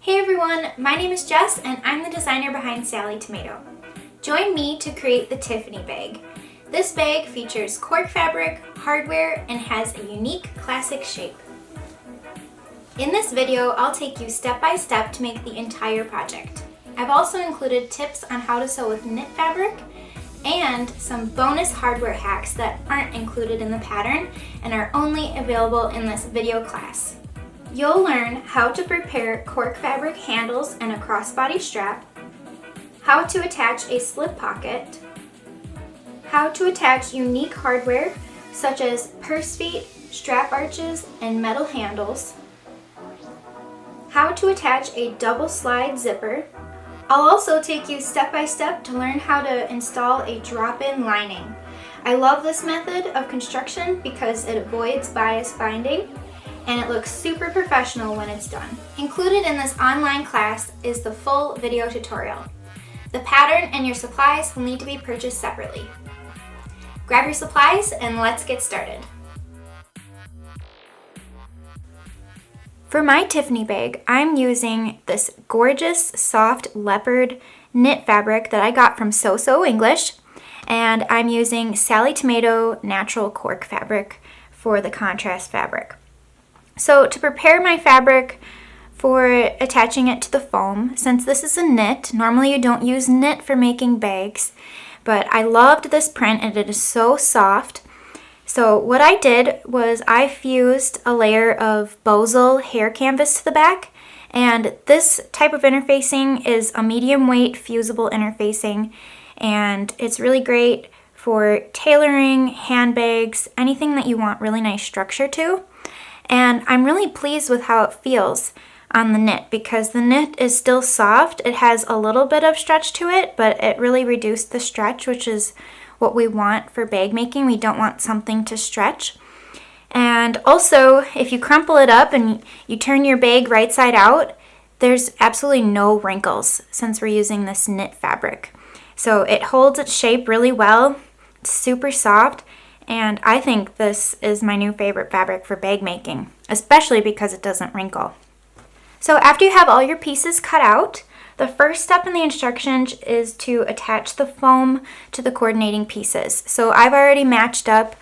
Hey everyone, my name is Jess and I'm the designer behind Sallie Tomato. Join me to create the Tiffany bag. This bag features cork fabric, hardware, and has a unique classic shape. In this video, I'll take you step by step to make the entire project. I've also included tips on how to sew with knit fabric and some bonus hardware hacks that aren't included in the pattern and are only available in this video class. You'll learn how to prepare cork fabric handles and a crossbody strap, how to attach a slip pocket, how to attach unique hardware such as purse feet, strap arches, and metal handles, how to attach a double slide zipper. I'll also take you step by step to learn how to install a drop-in lining. I love this method of construction because it avoids bias binding and it looks super professional when it's done. Included in this online class is the full video tutorial. The pattern and your supplies will need to be purchased separately. Grab your supplies and let's get started. For my Tiffany bag, I'm using this gorgeous soft leopard knit fabric that I got from So English, and I'm using Sallie Tomato natural cork fabric for the contrast fabric. So to prepare my fabric for attaching it to the foam, since this is a knit, normally you don't use knit for making bags, but I loved this print and it is so soft. So what I did was I fused a layer of Bozal hair canvas to the back, and this type of interfacing is a medium weight fusible interfacing, and it's really great for tailoring, handbags, anything that you want really nice structure to. And I'm really pleased with how it feels on the knit because the knit is still soft. It has a little bit of stretch to it, but it really reduced the stretch, which is what we want for bag making. We don't want something to stretch. And also, if you crumple it up and you turn your bag right side out, there's absolutely no wrinkles since we're using this knit fabric. So it holds its shape really well. It's super soft. And I think this is my new favorite fabric for bag making, especially because it doesn't wrinkle. So after you have all your pieces cut out, the first step in the instructions is to attach the foam to the coordinating pieces. So I've already matched up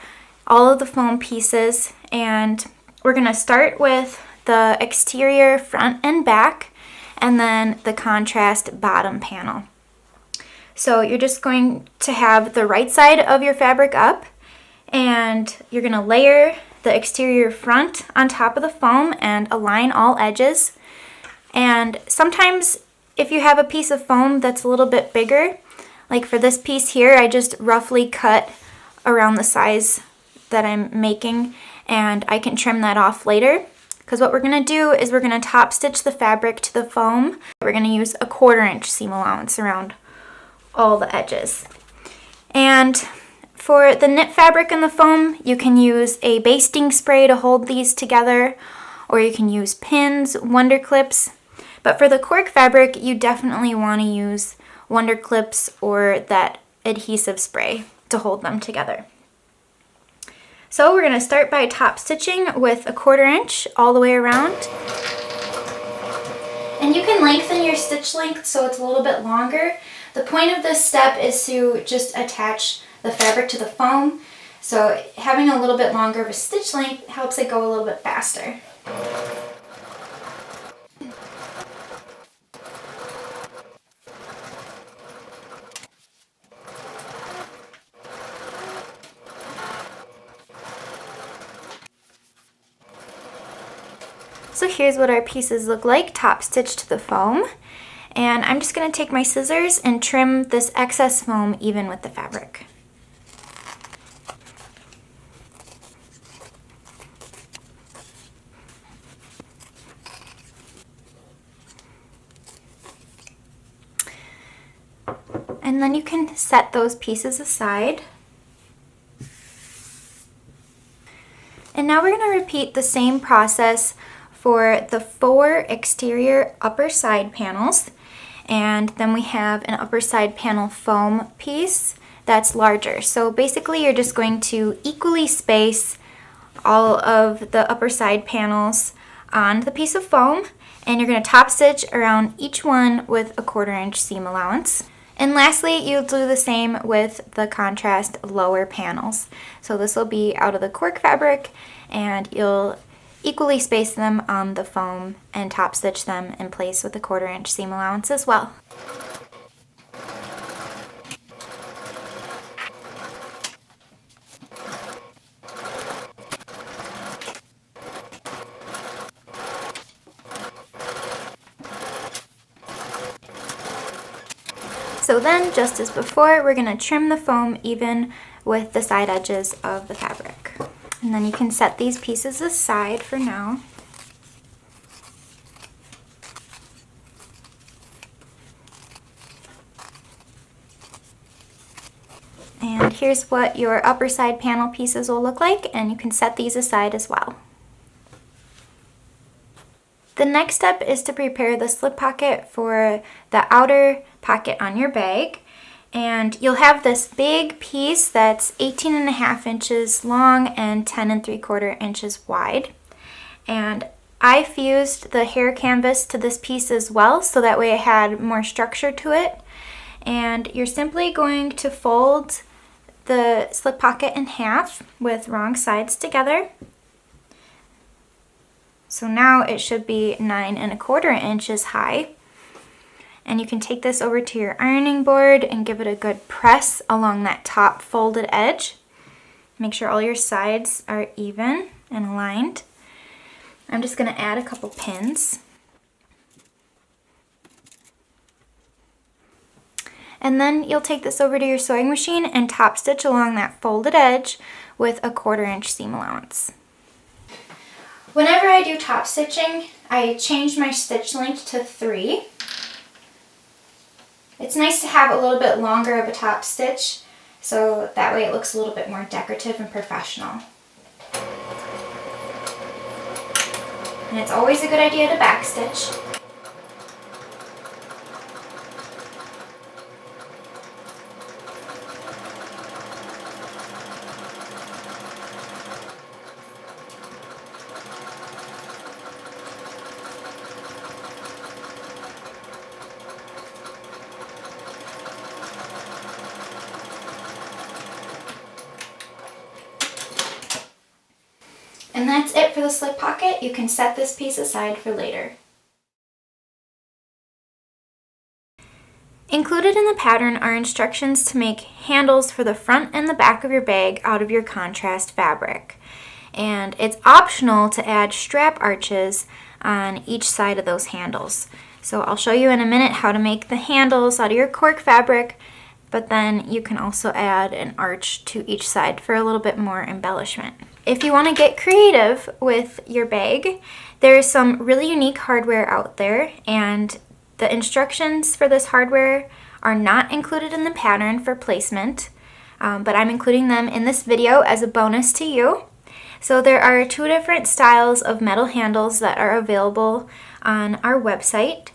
all of the foam pieces, and we're going to start with the exterior front and back, and then the contrast bottom panel. So you're just going to have the right side of your fabric up, and you're going to layer the exterior front on top of the foam and align all edges. And sometimes if you have a piece of foam that's a little bit bigger, like for this piece here, I just roughly cut around the size that I'm making, and I can trim that off later. Because what we're going to do is we're going to top stitch the fabric to the foam. We're going to use a 1/4 inch seam allowance around all the edges. And for the knit fabric and the foam, you can use a basting spray to hold these together, or you can use pins, wonder clips. But for the cork fabric, you definitely want to use wonder clips or that adhesive spray to hold them together. So we're going to start by top stitching with a 1/4 inch all the way around. And you can lengthen your stitch length so it's a little bit longer. The point of this step is to just attach the fabric to the foam, so having a little bit longer of a stitch length helps it go a little bit faster. So here's what our pieces look like, top stitched to the foam. And I'm just going to take my scissors and trim this excess foam even with the fabric. And then you can set those pieces aside. And now we're going to repeat the same process for the 4 exterior upper side panels. And then we have an upper side panel foam piece that's larger. So basically you're just going to equally space all of the upper side panels on the piece of foam, And you're going to top stitch around each one with a 1/4 inch seam allowance. And lastly, you'll do the same with the contrast lower panels. So this will be out of the cork fabric, and you'll equally space them on the foam and top stitch them in place with a 1/4 inch seam allowance as well. So then, just as before, we're going to trim the foam even with the side edges of the fabric. And then you can set these pieces aside for now. And here's what your upper side panel pieces will look like, and you can set these aside as well. The next step is to prepare the slip pocket for the outer pocket on your bag. And you'll have this big piece that's 18.5 inches long and 10 3/4 inches wide. And I fused the hair canvas to this piece as well, so that way it had more structure to it. And you're simply going to fold the slip pocket in half with wrong sides together. So now it should be 9 1/4 inches high. And you can take this over to your ironing board and give it a good press along that top folded edge. Make sure all your sides are even and aligned. I'm just going to add a couple pins. And then you'll take this over to your sewing machine and top stitch along that folded edge with a 1/4 inch seam allowance. Whenever I do top stitching, I change my stitch length to 3. It's nice to have a little bit longer of a top stitch, so that way it looks a little bit more decorative and professional. And it's always a good idea to back stitch. And that's it for the slip pocket. You can set this piece aside for later. Included in the pattern are instructions to make handles for the front and the back of your bag out of your contrast fabric. And it's optional to add strap arches on each side of those handles. So I'll show you in a minute how to make the handles out of your cork fabric, but then you can also add an arch to each side for a little bit more embellishment. If you want to get creative with your bag, there's some really unique hardware out there, and the instructions for this hardware are not included in the pattern for placement, but I'm including them in this video as a bonus to you. So there are 2 different styles of metal handles that are available on our website.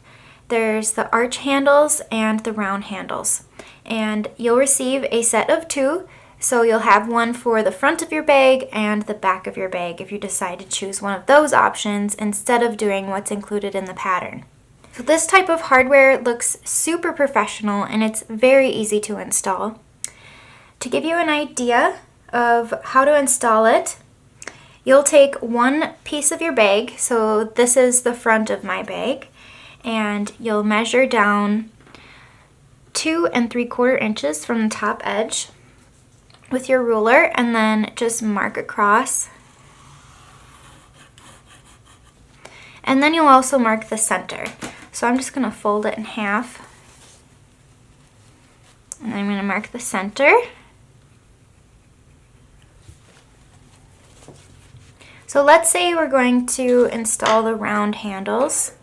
There's the arch handles and the round handles. And you'll receive a set of 2. So you'll have one for the front of your bag and the back of your bag if you decide to choose one of those options instead of doing what's included in the pattern. So this type of hardware looks super professional, and it's very easy to install. To give you an idea of how to install it, you'll take one piece of your bag, so this is the front of my bag, and you'll measure down 2 3/4 inches from the top edge with your ruler, and then just mark across. And then you'll also mark the center. So I'm just going to fold it in half, and I'm going to mark the center. So let's say we're going to install the round handles.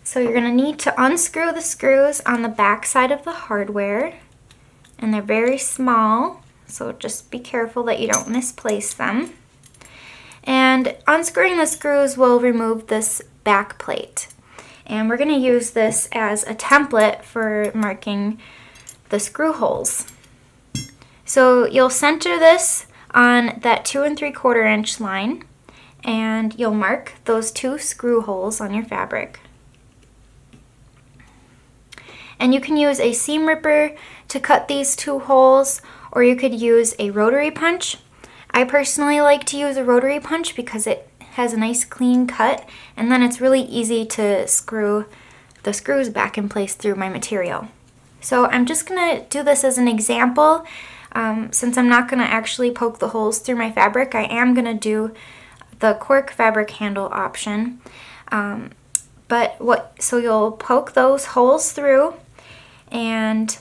So you're going to need to unscrew the screws on the back side of the hardware, and they're very small, so just be careful that you don't misplace them. And unscrewing the screws will remove this back plate. And we're going to use this as a template for marking the screw holes. So you'll center this on that 2 3/4 inch line, and you'll mark those 2 screw holes on your fabric. And you can use a seam ripper to cut these 2 holes, or you could use a rotary punch. I personally like to use a rotary punch because it has a nice clean cut, and then it's really easy to screw the screws back in place through my material. So I'm just gonna do this as an example. Since I'm not gonna actually poke the holes through my fabric, I am gonna do the cork fabric handle option. So you'll poke those holes through, and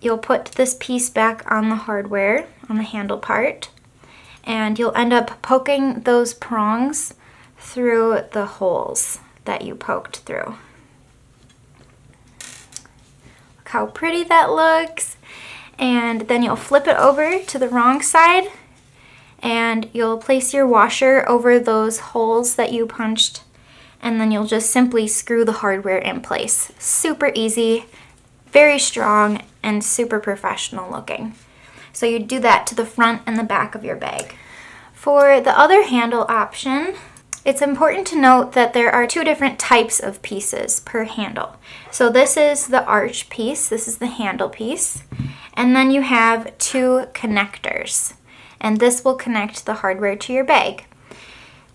you'll put this piece back on the hardware, on the handle part, and you'll end up poking those prongs through the holes that you poked through. Look how pretty that looks. And then you'll flip it over to the wrong side, and you'll place your washer over those holes that you punched, and then you'll just simply screw the hardware in place. Super easy, very strong, and super professional looking. So you do that to the front and the back of your bag. For the other handle option, it's important to note that there are 2 different types of pieces per handle. So this is the arch piece, this is the handle piece, and then you have 2 connectors, and this will connect the hardware to your bag.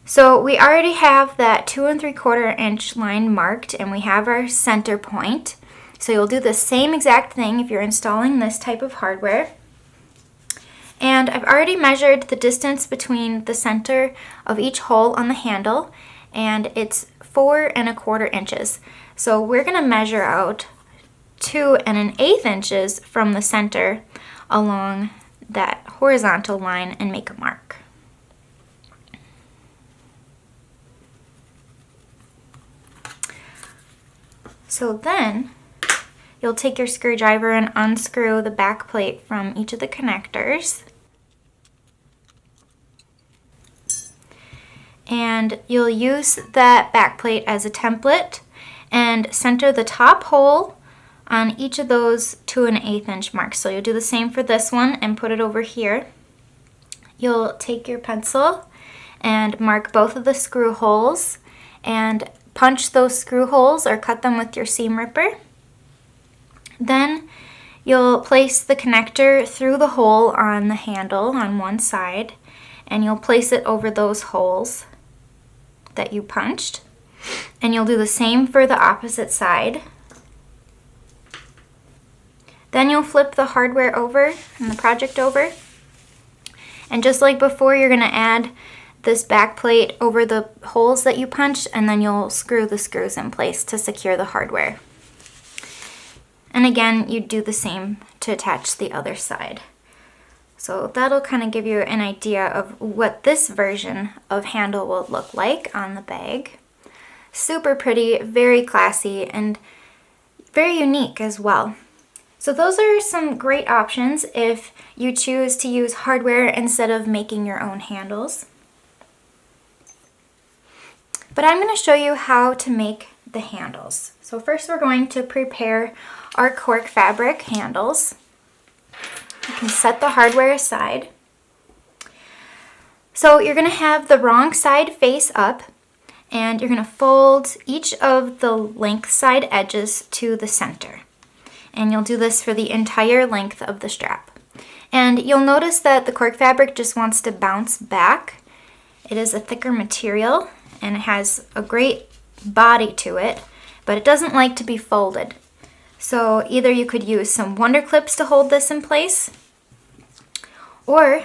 So we already have that 2 3/4 inch line marked, and we have our center point. So you'll do the same exact thing if you're installing this type of hardware. And I've already measured the distance between the center of each hole on the handle, and it's 4 1/4 inches. So we're gonna measure out 2 1/8 inches from the center along that horizontal line and make a mark. So then you'll take your screwdriver and unscrew the back plate from each of the connectors. And you'll use that back plate as a template and center the top hole on each of those 2 1/8 inch marks. So you'll do the same for this one and put it over here. You'll take your pencil and mark both of the screw holes and punch those screw holes or cut them with your seam ripper. Then you'll place the connector through the hole on the handle on one side, and you'll place it over those holes that you punched. And you'll do the same for the opposite side. Then you'll flip the hardware over and the project over. And just like before, you're gonna add this back plate over the holes that you punched, and then you'll screw the screws in place to secure the hardware. And again, you do the same to attach the other side. So that'll kind of give you an idea of what this version of Handel will look like on the bag. Super pretty, very classy, and very unique as well. So those are some great options if you choose to use hardware instead of making your own handles. But I'm going to show you how to make the handles. So first we're going to prepare our cork fabric handles. You can set the hardware aside. So you're going to have the wrong side face up, and you're going to fold each of the length side edges to the center. And you'll do this for the entire length of the strap. And you'll notice that the cork fabric just wants to bounce back. It is a thicker material and it has a great body to it, but it doesn't like to be folded. So either you could use some wonder clips to hold this in place, or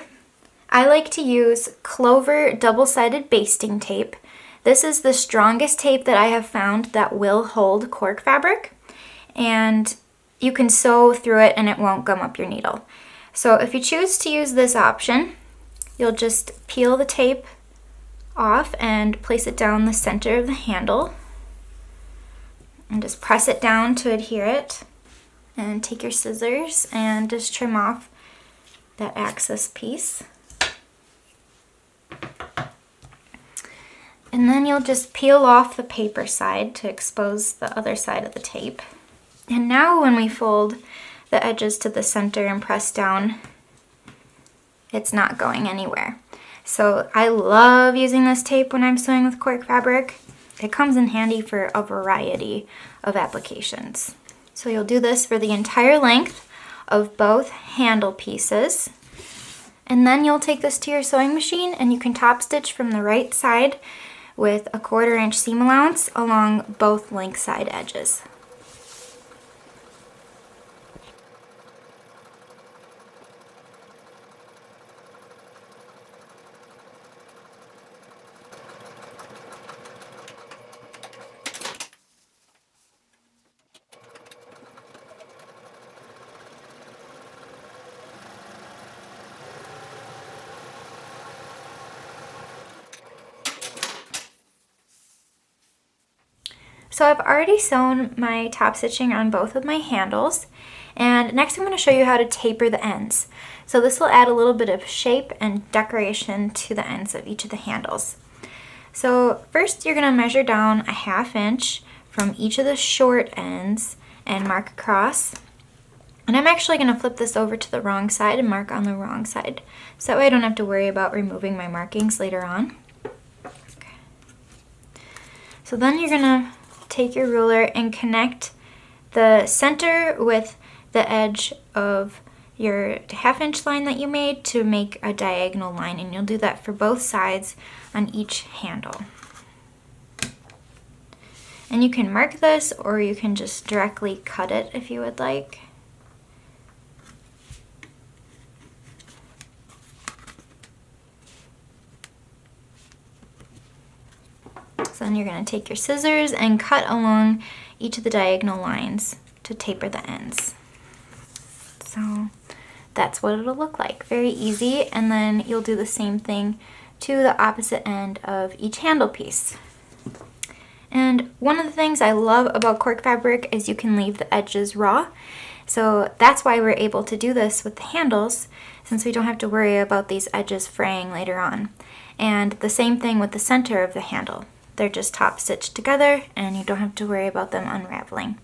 I like to use Clover double-sided basting tape. This is the strongest tape that I have found that will hold cork fabric, and you can sew through it and it won't gum up your needle. So if you choose to use this option, you'll just peel the tape off and place it down the center of the handle and just press it down to adhere it, and take your scissors and just trim off that access piece. And then you'll just peel off the paper side to expose the other side of the tape. And now when we fold the edges to the center and press down, it's not going anywhere. So I love using this tape when I'm sewing with cork fabric. It comes in handy for a variety of applications. So you'll do this for the entire length of both handle pieces. And then you'll take this to your sewing machine and you can top stitch from the right side with a 1/4 inch seam allowance along both length side edges. So I've already sewn my top stitching on both of my handles, and next I'm going to show you how to taper the ends. So this will add a little bit of shape and decoration to the ends of each of the handles. So first you're going to measure down a 1/2 inch from each of the short ends and mark across. And I'm actually going to flip this over to the wrong side and mark on the wrong side, so that way I don't have to worry about removing my markings later on. Okay. So then you're going to take your ruler and connect the center with the edge of your 1/2 inch line that you made to make a diagonal line, and you'll do that for both sides on each handle. And you can mark this or you can just directly cut it if you would like. So then you're going to take your scissors and cut along each of the diagonal lines to taper the ends. So that's what it'll look like. Very easy. And then you'll do the same thing to the opposite end of each handle piece. And one of the things I love about cork fabric is you can leave the edges raw. So that's why we're able to do this with the handles, since we don't have to worry about these edges fraying later on. And the same thing with the center of the handle. They're just top stitched together and you don't have to worry about them unraveling.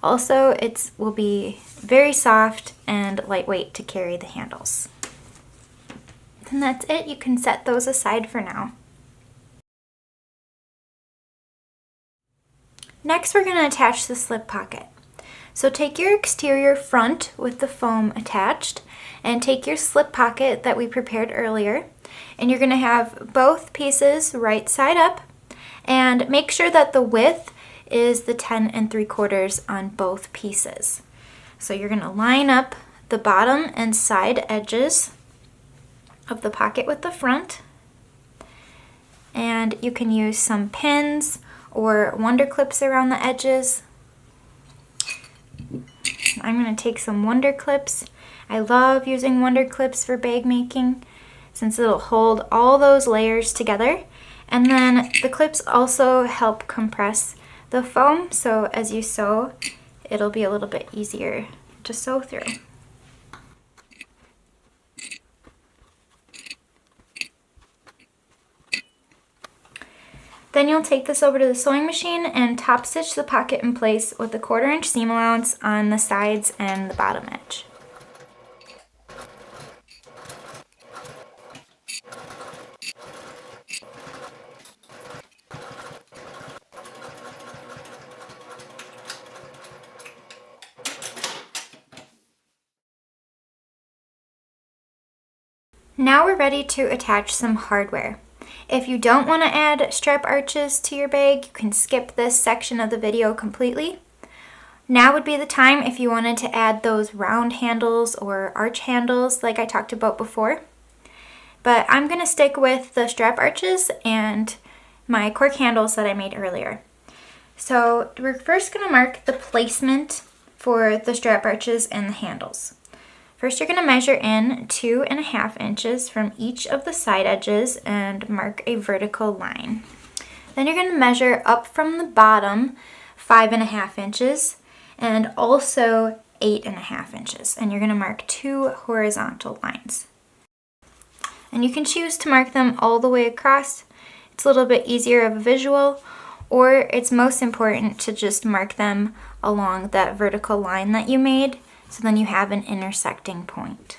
Also, it will be very soft and lightweight to carry the handles. And that's it. You can set those aside for now. Next, we're going to attach the slip pocket. So take your exterior front with the foam attached and take your slip pocket that we prepared earlier, and you're going to have both pieces right side up, and make sure that the width is the 10 3/4 on both pieces. So you're going to line up the bottom and side edges of the pocket with the front, and you can use some pins or wonder clips around the edges. I'm going to take some wonder clips. I love using wonder clips for bag making since it'll hold all those layers together. And then the clips also help compress the foam, so as you sew, it'll be a little bit easier to sew through. Then you'll take this over to the sewing machine and top stitch the pocket in place with a 1/4 inch seam allowance on the sides and the bottom edge. Now we're ready to attach some hardware. If you don't want to add strap arches to your bag, you can skip this section of the video completely. Now would be the time if you wanted to add those round handles or arch handles like I talked about before. But I'm going to stick with the strap arches and my cork handles that I made earlier. So we're first going to mark the placement for the strap arches and the handles. First, you're going to measure in 2.5 inches from each of the side edges and mark a vertical line. Then you're going to measure up from the bottom 5.5 inches and also 8.5 inches. And you're going to mark 2 horizontal lines. And you can choose to mark them all the way across. It's a little bit easier of a visual, or it's most important to just mark them along that vertical line that you made, so then you have an intersecting point.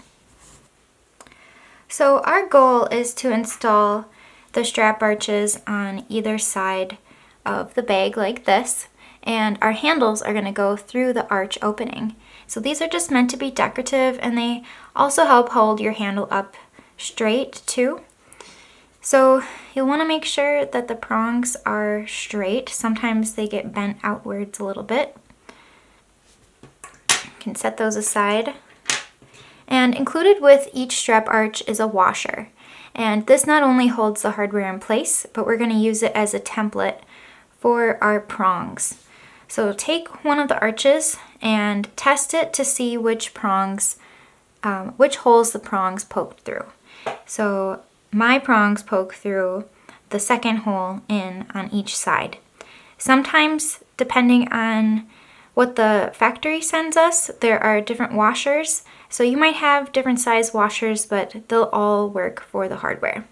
So our goal is to install the strap arches on either side of the bag like this, and our handles are going to go through the arch opening. So these are just meant to be decorative, and they also help hold your handle up straight too. So you'll want to make sure that the prongs are straight. Sometimes they get bent outwards a little bit. You can set those aside. And included with each strap arch is a washer. And this not only holds the hardware in place, but we're going to use it as a template for our prongs. So take one of the arches and test it to see which holes the prongs poked through. So my prongs poke through the second hole in on each side. Sometimes, depending on what the factory sends us, there are different washers. So you might have different size washers, but they'll all work for the hardware.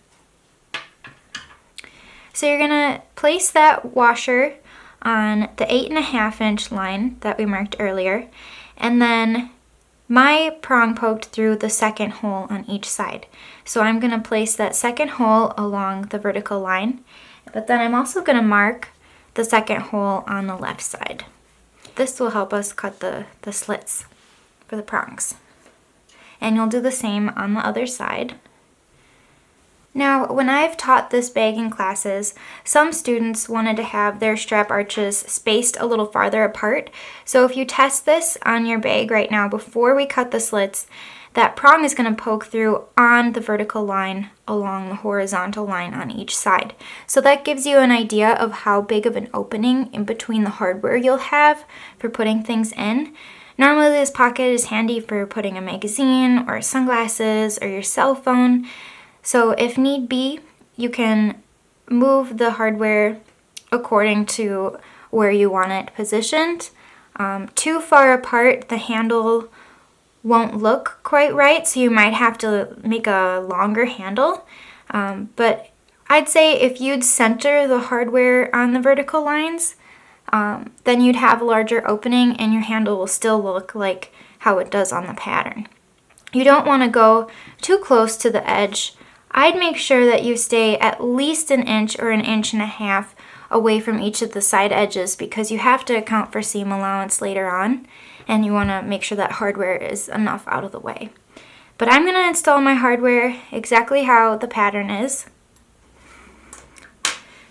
So you're gonna place that washer on the 8.5 inch line that we marked earlier, and then my prong poked through the second hole on each side. So I'm gonna place that second hole along the vertical line, but then I'm also gonna mark the second hole on the left side. This will help us cut the slits for the prongs. And you'll do the same on the other side. Now, when I've taught this bag in classes, some students wanted to have their strap arches spaced a little farther apart. So if you test this on your bag right now before we cut the slits, that prong is going to poke through on the vertical line along the horizontal line on each side. So that gives you an idea of how big of an opening in between the hardware you'll have for putting things in. Normally this pocket is handy for putting a magazine or sunglasses or your cell phone. So if need be, you can move the hardware according to where you want it positioned. Too far apart, the handle won't look quite right, so you might have to make a longer handle. But I'd say if you'd center the hardware on the vertical lines, then you'd have a larger opening and your handle will still look like how it does on the pattern. You don't want to go too close to the edge. I'd make sure that you stay at least 1 inch or 1.5 inches away from each of the side edges, because you have to account for seam allowance later on, and you want to make sure that hardware is enough out of the way. But I'm going to install my hardware exactly how the pattern is.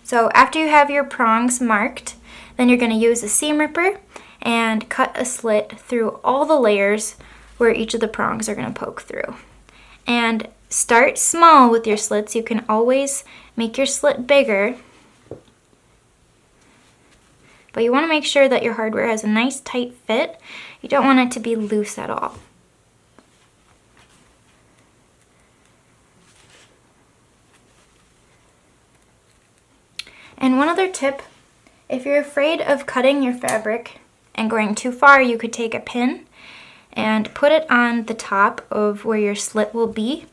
So after you have your prongs marked, then you're going to use a seam ripper and cut a slit through all the layers where each of the prongs are going to poke through. And start small with your slits. You can always make your slit bigger, but you want to make sure that your hardware has a nice tight fit. You don't want it to be loose at all. And one other tip, if you're afraid of cutting your fabric and going too far, you could take a pin and put it on the top of where your slit will be.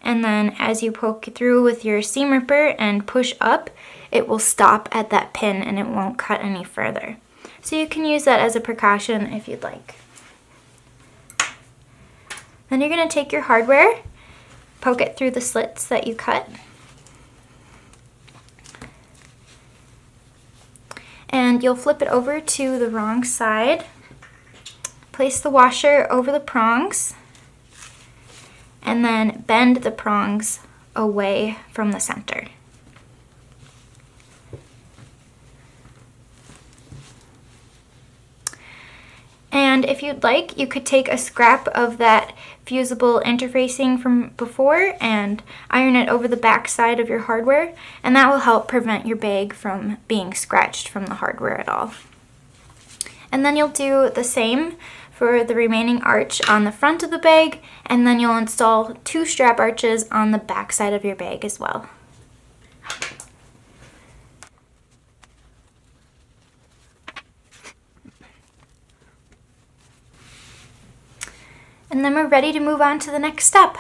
And then as you poke through with your seam ripper and push up, it will stop at that pin and it won't cut any further. So you can use that as a precaution if you'd like. Then you're going to take your hardware, poke it through the slits that you cut. And you'll flip it over to the wrong side. Place the washer over the prongs, and then bend the prongs away from the center. And if you'd like, you could take a scrap of that fusible interfacing from before and iron it over the back side of your hardware, and that will help prevent your bag from being scratched from the hardware at all. And then you'll do the same for the remaining arch on the front of the bag, and then you'll install 2 strap arches on the back side of your bag as well. And then we're ready to move on to the next step.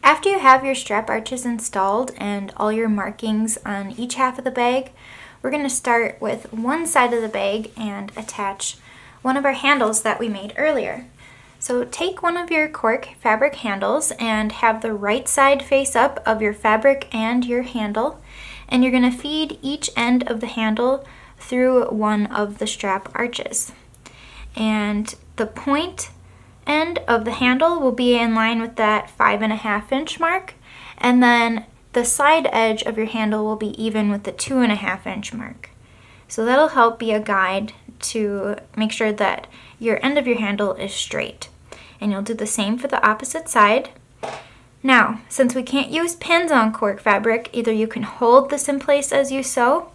After you have your strap arches installed and all your markings on each half of the bag, we're going to start with one side of the bag and attach one of our handles that we made earlier. So take one of your cork fabric handles and have the right side face up of your fabric and your handle, and you're going to feed each end of the handle through one of the strap arches. And the point end of the handle will be in line with that 5.5 inch mark, and then the side edge of your handle will be even with the 2.5 inch mark. So that'll help be a guide to make sure that your end of your handle is straight. And you'll do the same for the opposite side. Now, since we can't use pins on cork fabric, either you can hold this in place as you sew.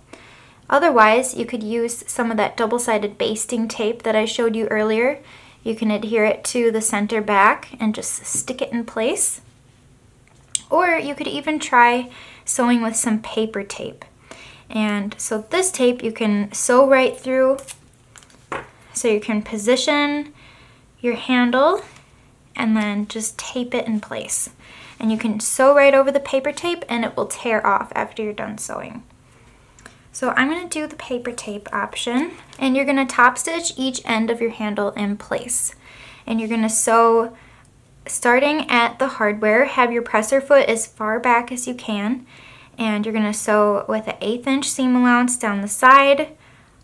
Otherwise, you could use some of that double-sided basting tape that I showed you earlier. You can adhere it to the center back and just stick it in place. Or you could even try sewing with some paper tape. And so this tape you can sew right through, so you can position your handle and then just tape it in place. And you can sew right over the paper tape and it will tear off after you're done sewing. So I'm going to do the paper tape option, and you're going to top stitch each end of your handle in place. And you're going to sew starting at the hardware. Have your presser foot as far back as you can, and you're going to sew with an 1/8 inch seam allowance down the side,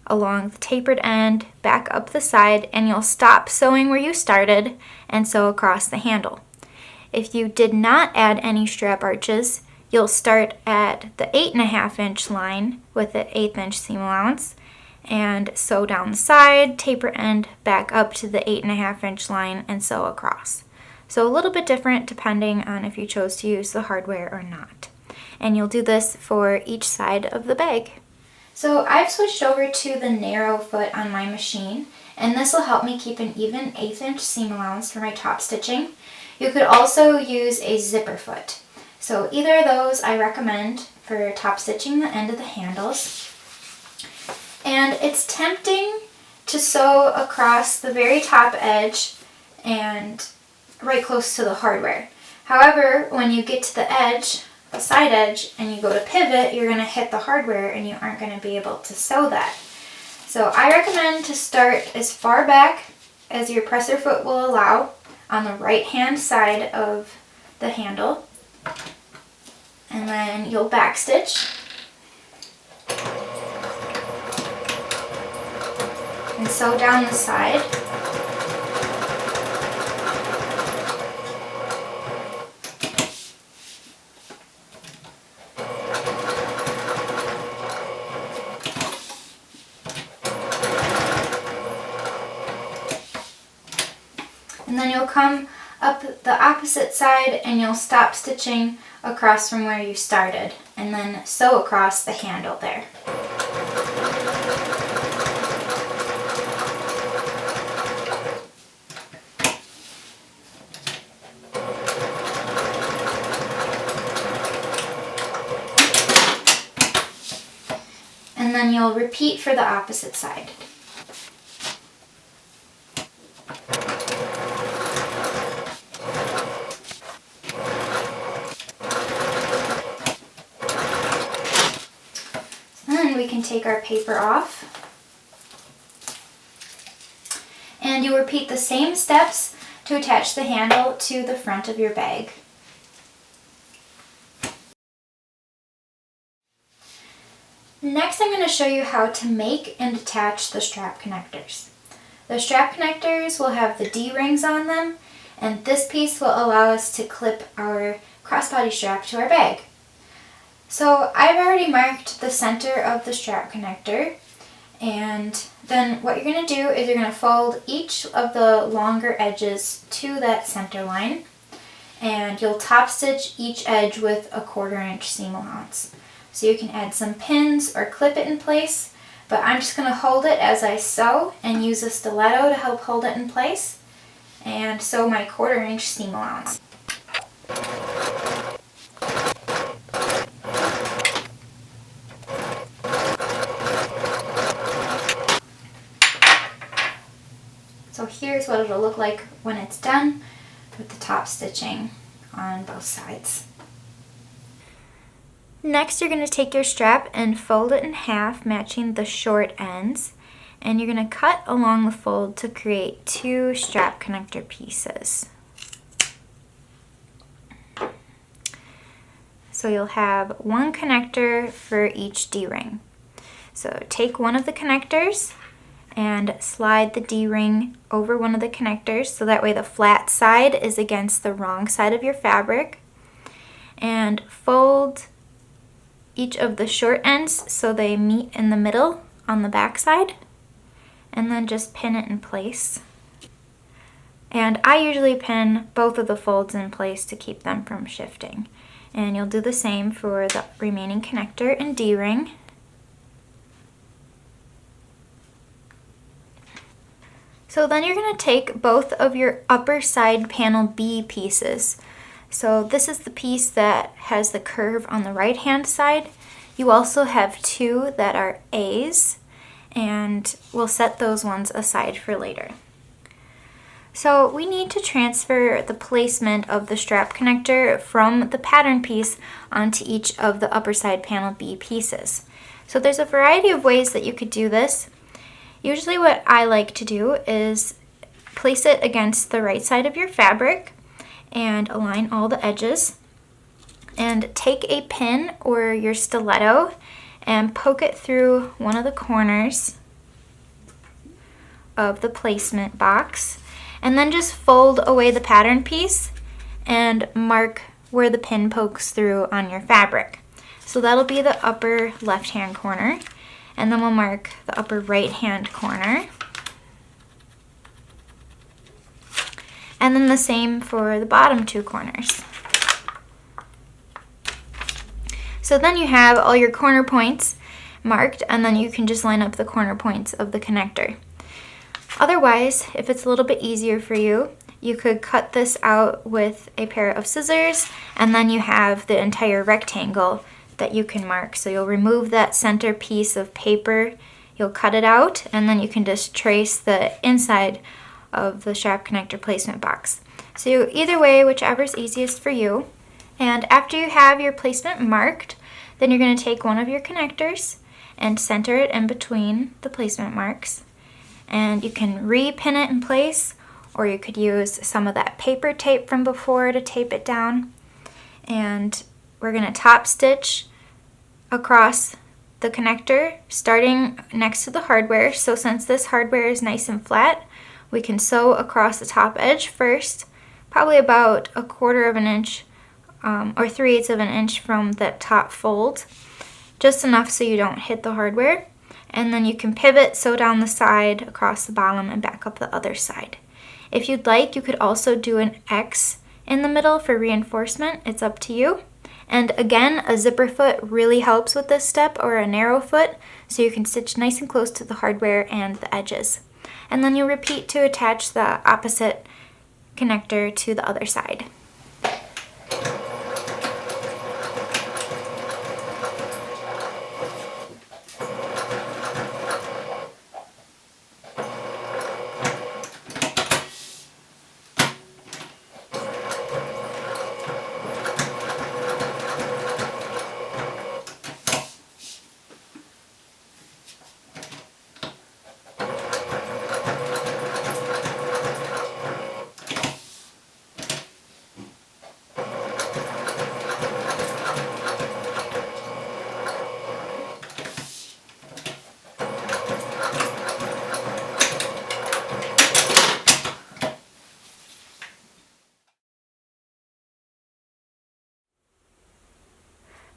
along the tapered end, back up the side, and you'll stop sewing where you started and sew across the handle. If you did not add any strap arches, you'll start at the 8.5 inch line with an 1/8 inch seam allowance and sew down the side, taper end, back up to the 8.5 inch line and sew across. So a little bit different depending on if you chose to use the hardware or not. And you'll do this for each side of the bag. So I've switched over to the narrow foot on my machine, and this will help me keep an even 1/8 inch seam allowance for my top stitching. You could also use a zipper foot. So either of those I recommend for top stitching the end of the handles. And it's tempting to sew across the very top edge and right close to the hardware. However, when you get to the edge, the side edge, and you go to pivot, you're going to hit the hardware and you aren't going to be able to sew that. So I recommend to start as far back as your presser foot will allow on the right hand side of the handle. And then you'll back stitch and sew down the side. And then you'll come up the opposite side and you'll stop stitching across from where you started and then sew across the handle there. And then you'll repeat for the opposite side. We can take our paper off, and you repeat the same steps to attach the handle to the front of your bag. Next, I'm going to show you how to make and attach the strap connectors. The strap connectors will have the D-rings on them, and this piece will allow us to clip our crossbody strap to our bag. So I've already marked the center of the strap connector, and then what you're going to do is you're going to fold each of the longer edges to that center line, and you'll top stitch each edge with a 1/4 inch seam allowance. So you can add some pins or clip it in place, but I'm just going to hold it as I sew and use a stiletto to help hold it in place and sew my 1/4 inch seam allowance. So here's what it'll look like when it's done with the top stitching on both sides. Next, you're going to take your strap and fold it in half, matching the short ends. And you're going to cut along the fold to create 2 strap connector pieces. So you'll have 1 connector for each D-ring. So take one of the connectors and slide the D-ring over one of the connectors so that way the flat side is against the wrong side of your fabric. And fold each of the short ends so they meet in the middle on the back side. And then just pin it in place. And I usually pin both of the folds in place to keep them from shifting. And you'll do the same for the remaining connector and D-ring. So then you're going to take both of your upper side panel B pieces. So this is the piece that has the curve on the right hand side. You also have 2 that are A's, and we'll set those ones aside for later. So we need to transfer the placement of the strap connector from the pattern piece onto each of the upper side panel B pieces. So there's a variety of ways that you could do this. Usually what I like to do is place it against the right side of your fabric and align all the edges. And take a pin or your stiletto and poke it through one of the corners of the placement box. And then just fold away the pattern piece and mark where the pin pokes through on your fabric. So that'll be the upper left-hand corner. And then we'll mark the upper right-hand corner. And then the same for the bottom 2 corners. So then you have all your corner points marked, and then you can just line up the corner points of the connector. Otherwise, if it's a little bit easier for you, you could cut this out with a pair of scissors, and then you have the entire rectangle that you can mark. So you'll remove that center piece of paper, you'll cut it out, and then you can just trace the inside of the strap connector placement box. So either way, whichever's easiest for you. And after you have your placement marked, then you're going to take one of your connectors and center it in between the placement marks. And you can re-pin it in place, or you could use some of that paper tape from before to tape it down. And we're going to top stitch across the connector starting next to the hardware. So since this hardware is nice and flat, we can sew across the top edge first, probably about 1/4 of an inch or 3/8 of an inch from that top fold, just enough so you don't hit the hardware. And then you can pivot, sew down the side, across the bottom, and back up the other side. If you'd like, you could also do an X in the middle for reinforcement. It's up to you. And again, a zipper foot really helps with this step, or a narrow foot, so you can stitch nice and close to the hardware and the edges. And then you'll repeat to attach the opposite connector to the other side.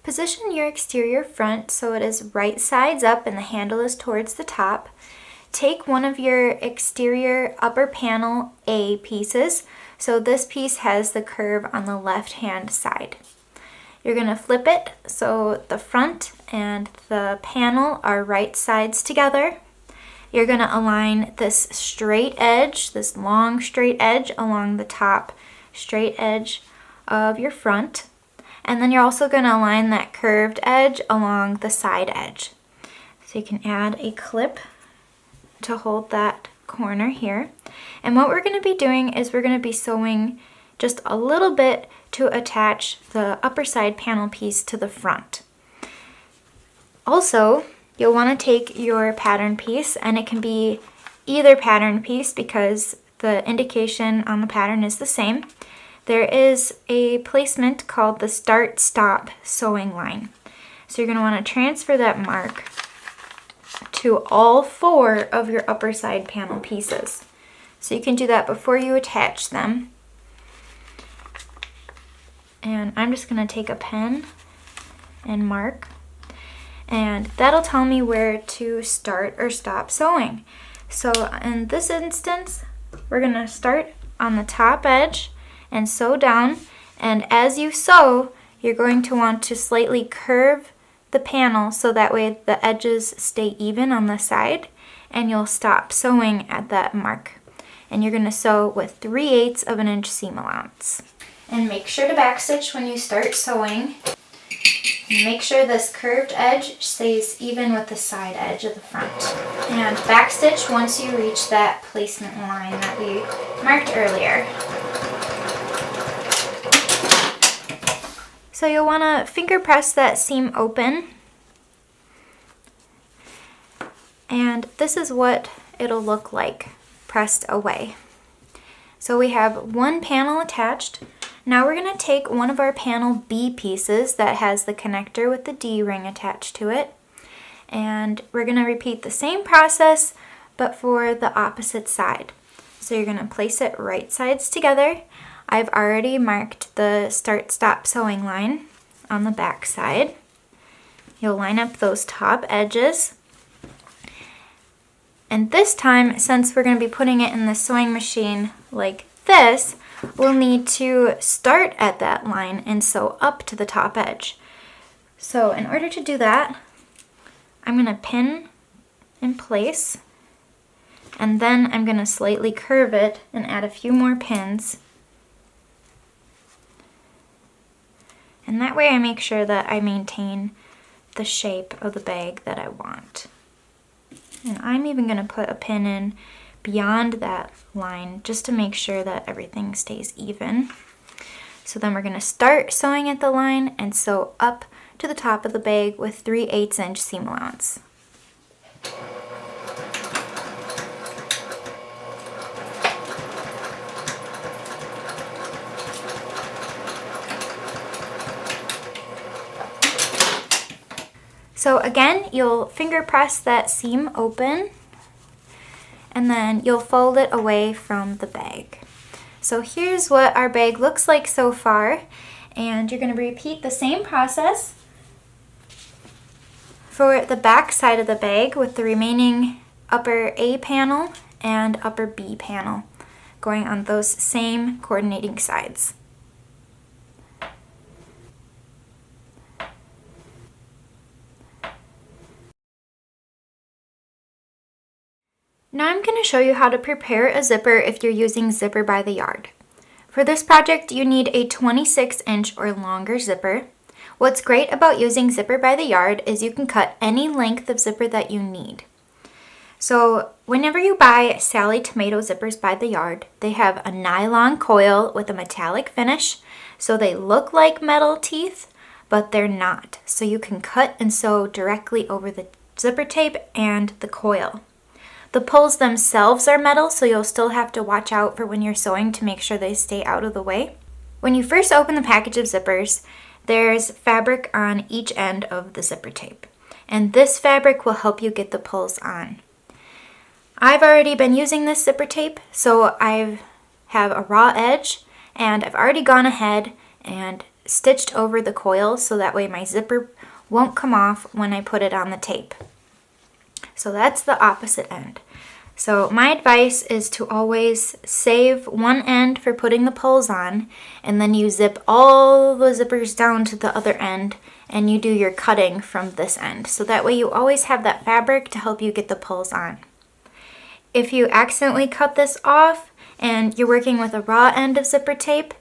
Position your exterior front so it is right sides up and the handle is towards the top. Take one of your exterior upper panel A pieces. So this piece has the curve on the left hand side. You're going to flip it so the front and the panel are right sides together. You're going to align this straight edge, this long straight edge along the top straight edge of your front. And then you're also going to align that curved edge along the side edge. So you can add a clip to hold that corner here. And what we're going to be doing is we're going to be sewing just a little bit to attach the upper side panel piece to the front. Also, you'll want to take your pattern piece, and it can be either pattern piece because the indication on the pattern is the same. There is a placement called the start-stop sewing line. So you're going to want to transfer that mark to all 4 of your upper side panel pieces. So you can do that before you attach them. And I'm just going to take a pen and mark. And that'll tell me where to start or stop sewing. So in this instance, we're going to start on the top edge and sew down. And as you sew, you're going to want to slightly curve the panel so that way the edges stay even on the side, and you'll stop sewing at that mark. And you're going to sew with 3/8 of an inch seam allowance. And make sure to backstitch when you start sewing. Make sure this curved edge stays even with the side edge of the front. And backstitch once you reach that placement line that we marked earlier. So you'll want to finger press that seam open. And this is what it'll look like pressed away. So we have one panel attached. Now we're going to take one of our panel B pieces that has the connector with the D ring attached to it, and we're going to repeat the same process but for the opposite side. So you're going to place it right sides together. I've already marked the start-stop sewing line on the back side. You'll line up those top edges. And this time, since we're going to be putting it in the sewing machine like this, we'll need to start at that line and sew up to the top edge. So in order to do that, I'm going to pin in place, and then I'm going to slightly curve it and add a few more pins. And that way I make sure that I maintain the shape of the bag that I want. And I'm even going to put a pin in beyond that line just to make sure that everything stays even. So then we're going to start sewing at the line and sew up to the top of the bag with 3/8 inch seam allowance. So again, you'll finger press that seam open, and then you'll fold it away from the bag. So here's what our bag looks like so far, and you're going to repeat the same process for the back side of the bag with the remaining upper A panel and upper B panel going on those same coordinating sides. Now I'm going to show you how to prepare a zipper if you're using Zipper by the Yard. For this project, you need a 26-inch or longer zipper. What's great about using Zipper by the Yard is you can cut any length of zipper that you need. So whenever you buy Sallie Tomato zippers by the Yard, they have a nylon coil with a metallic finish, so they look like metal teeth, but they're not. So you can cut and sew directly over the zipper tape and the coil. The pulls themselves are metal, so you'll still have to watch out for when you're sewing to make sure they stay out of the way. When you first open the package of zippers, there's fabric on each end of the zipper tape, and this fabric will help you get the pulls on. I've already been using this zipper tape, so I have a raw edge, and I've already gone ahead and stitched over the coil so that way my zipper won't come off when I put it on the tape. So that's the opposite end. So my advice is to always save one end for putting the pulls on, and then you zip all the zippers down to the other end and you do your cutting from this end. So that way you always have that fabric to help you get the pulls on. If you accidentally cut this off and you're working with a raw end of zipper tape,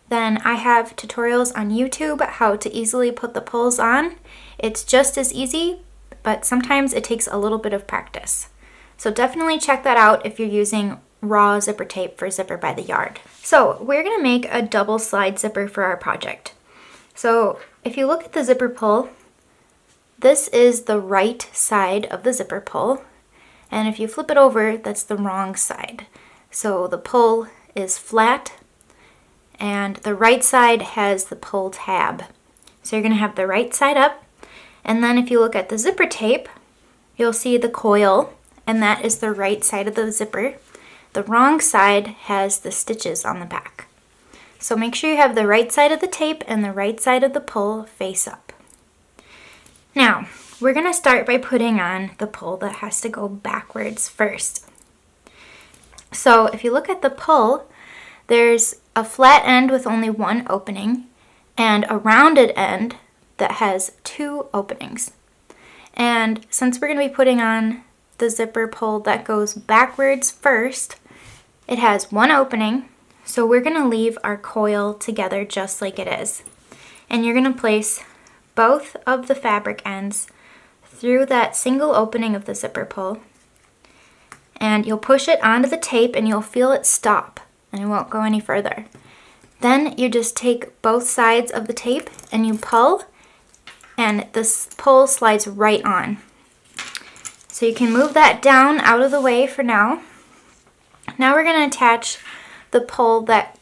then I have tutorials on YouTube how to easily put the pulls on. It's just as easy, but sometimes it takes a little bit of practice. So definitely check that out if you're using raw zipper tape for Zipper by the Yard. So we're going to make a double slide zipper for our project. So if you look at the zipper pull, this is the right side of the zipper pull, and if you flip it over, that's the wrong side. So the pull is flat, and the right side has the pull tab. So you're going to have the right side up, and then if you look at the zipper tape, you'll see the coil, and that is the right side of the zipper. The wrong side has the stitches on the back. So make sure you have the right side of the tape and the right side of the pull face up. Now, we're going to start by putting on the pull that has to go backwards first. So if you look at the pull, there's a flat end with only one opening and a rounded end that has two openings. And since we're going to be putting on the zipper pull that goes backwards first, it has one opening, so we're going to leave our coil together just like it is. And you're going to place both of the fabric ends through that single opening of the zipper pull, and you'll push it onto the tape and you'll feel it stop and it won't go any further. Then you just take both sides of the tape and you pull, and this pull slides right on. So you can move that down out of the way for now. Now we're going to attach the pull that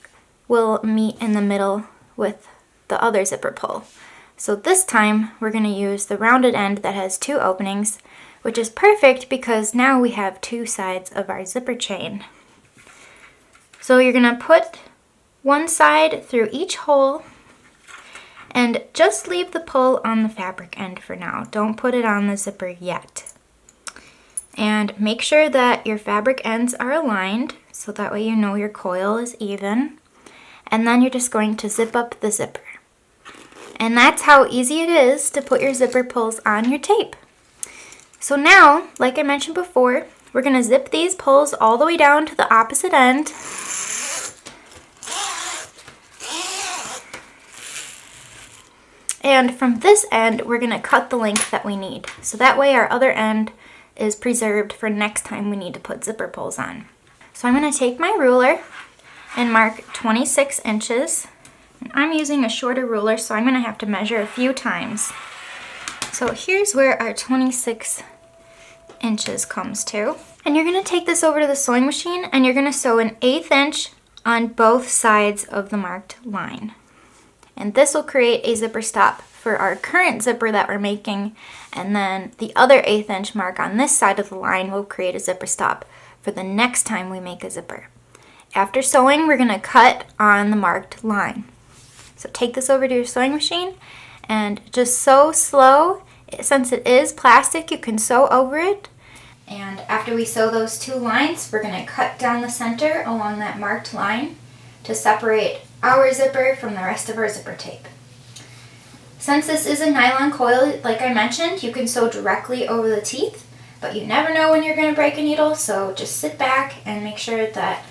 will meet in the middle with the other zipper pull. So this time we're going to use the rounded end that has two openings, which is perfect because now we have two sides of our zipper chain. So you're going to put one side through each hole and just leave the pull on the fabric end for now. Don't put it on the zipper yet. And make sure that your fabric ends are aligned so that way you know your coil is even. And then you're just going to zip up the zipper. And that's how easy it is to put your zipper pulls on your tape. So now, like I mentioned before, we're going to zip these pulls all the way down to the opposite end. And from this end, we're going to cut the length that we need. So that way our other end is preserved for next time we need to put zipper pulls on. So I'm going to take my ruler and mark 26 inches. And I'm using a shorter ruler, so I'm going to have to measure a few times. So here's where our 26 inches comes to. And you're going to take this over to the sewing machine and you're going to sew an 1/8 inch on both sides of the marked line. And this will create a zipper stop for our current zipper that we're making, and then the other 1/8 inch mark on this side of the line will create a zipper stop for the next time we make a zipper. After sewing, we're going to cut on the marked line. So take this over to your sewing machine and just sew slow. Since it is plastic, you can sew over it. And after we sew those two lines, we're going to cut down the center along that marked line to separate our zipper from the rest of our zipper tape. Since this is a nylon coil, like I mentioned, you can sew directly over the teeth, but you never know when you're going to break a needle, so just sit back and make sure that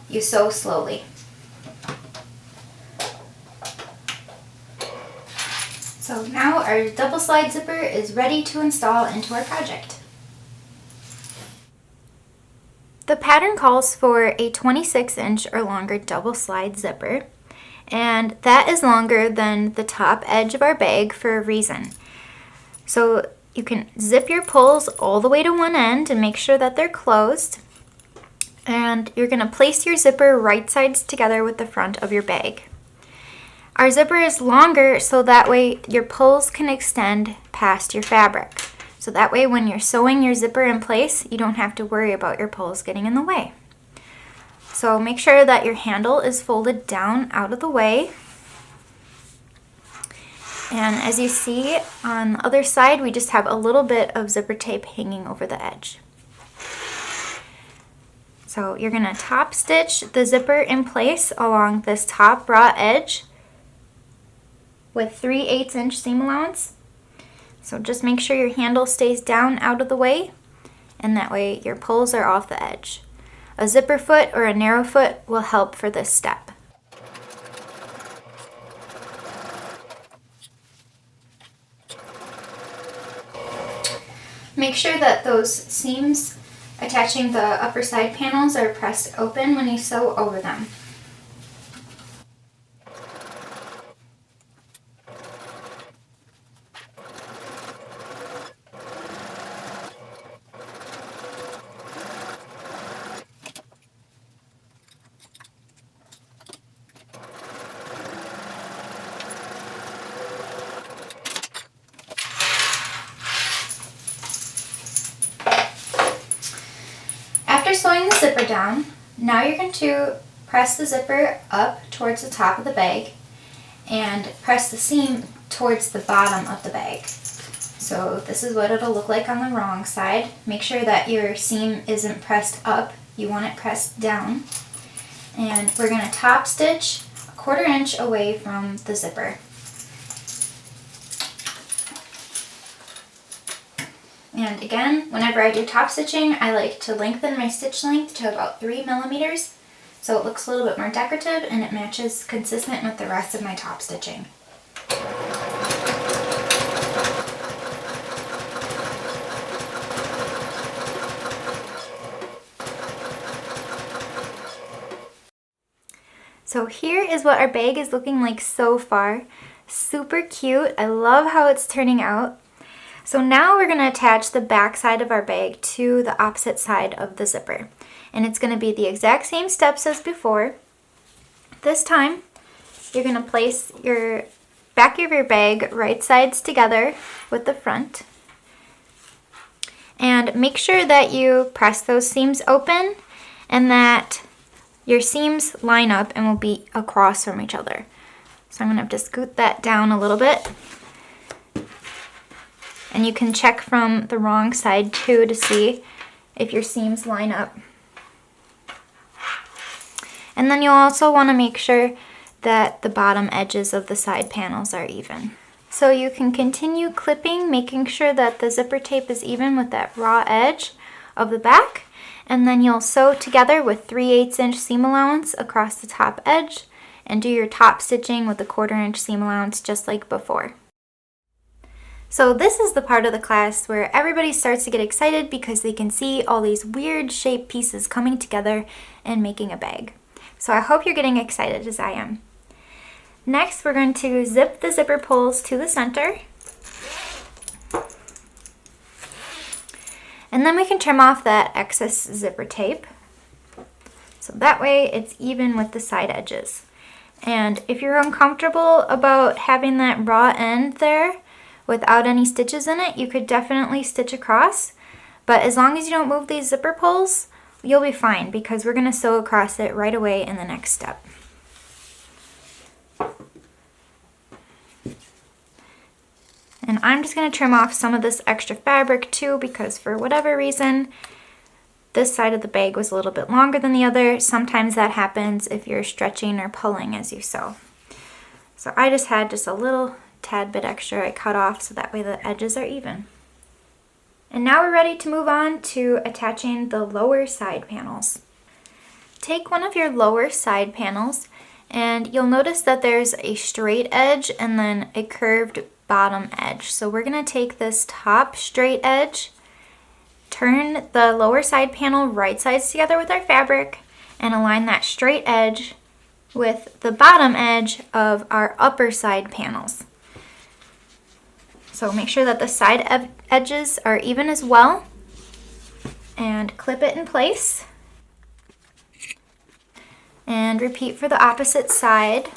you sew slowly. So now our double slide zipper is ready to install into our project. The pattern calls for a 26 inch or longer double slide zipper, and that is longer than the top edge of our bag for a reason. So you can zip your pulls all the way to one end and make sure that they're closed, and you're going to place your zipper right sides together with the front of your bag. Our zipper is longer so that way your pulls can extend past your fabric. So that way when you're sewing your zipper in place, you don't have to worry about your pulls getting in the way. So make sure that your handle is folded down out of the way. And as you see on the other side, we just have a little bit of zipper tape hanging over the edge. So you're going to top stitch the zipper in place along this top raw edge with 3/8 inch seam allowance. So just make sure your handle stays down out of the way, and that way your pulls are off the edge. A zipper foot or a narrow foot will help for this step. Make sure that those seams attaching the upper side panels are pressed open when you sew over them. zipper down. Now you're going to press the zipper up towards the top of the bag and press the seam towards the bottom of the bag. So this is what it'll look like on the wrong side. Make sure that your seam isn't pressed up. You want it pressed down. And we're going to top stitch 1/4 inch away from the zipper. And again, whenever I do top stitching, I like to lengthen my stitch length to about 3 millimeters so it looks a little bit more decorative and it matches consistent with the rest of my top stitching. So here is what our bag is looking like so far. Super cute. I love how it's turning out. So now we're going to attach the back side of our bag to the opposite side of the zipper. And it's going to be the exact same steps as before. This time, you're going to place your back of your bag right sides together with the front. And make sure that you press those seams open and that your seams line up and will be across from each other. So I'm going to have to scoot that down a little bit. And you can check from the wrong side too to see if your seams line up. And then you'll also want to make sure that the bottom edges of the side panels are even. So you can continue clipping, making sure that the zipper tape is even with that raw edge of the back. And then you'll sew together with 3/8 inch seam allowance across the top edge and do your top stitching with a 1/4 inch seam allowance just like before. So this is the part of the class where everybody starts to get excited because they can see all these weird shaped pieces coming together and making a bag. So I hope you're getting excited as I am. Next, we're going to zip the zipper pulls to the center. And then we can trim off that excess zipper tape. So that way it's even with the side edges. And if you're uncomfortable about having that raw end there without any stitches in it, you could definitely stitch across. But as long as you don't move these zipper pulls, you'll be fine because we're going to sew across it right away in the next step. And I'm just going to trim off some of this extra fabric too because for whatever reason, this side of the bag was a little bit longer than the other. Sometimes that happens if you're stretching or pulling as you sew. So I just had a little tad bit extra I cut off so that way the edges are even. And now we're ready to move on to attaching the lower side panels. Take one of your lower side panels and you'll notice that there's a straight edge and then a curved bottom edge. So we're going to take this top straight edge, turn the lower side panel right sides together with our fabric, and align that straight edge with the bottom edge of our upper side panels. So make sure that the side edges are even as well, and clip it in place. And repeat for the opposite side.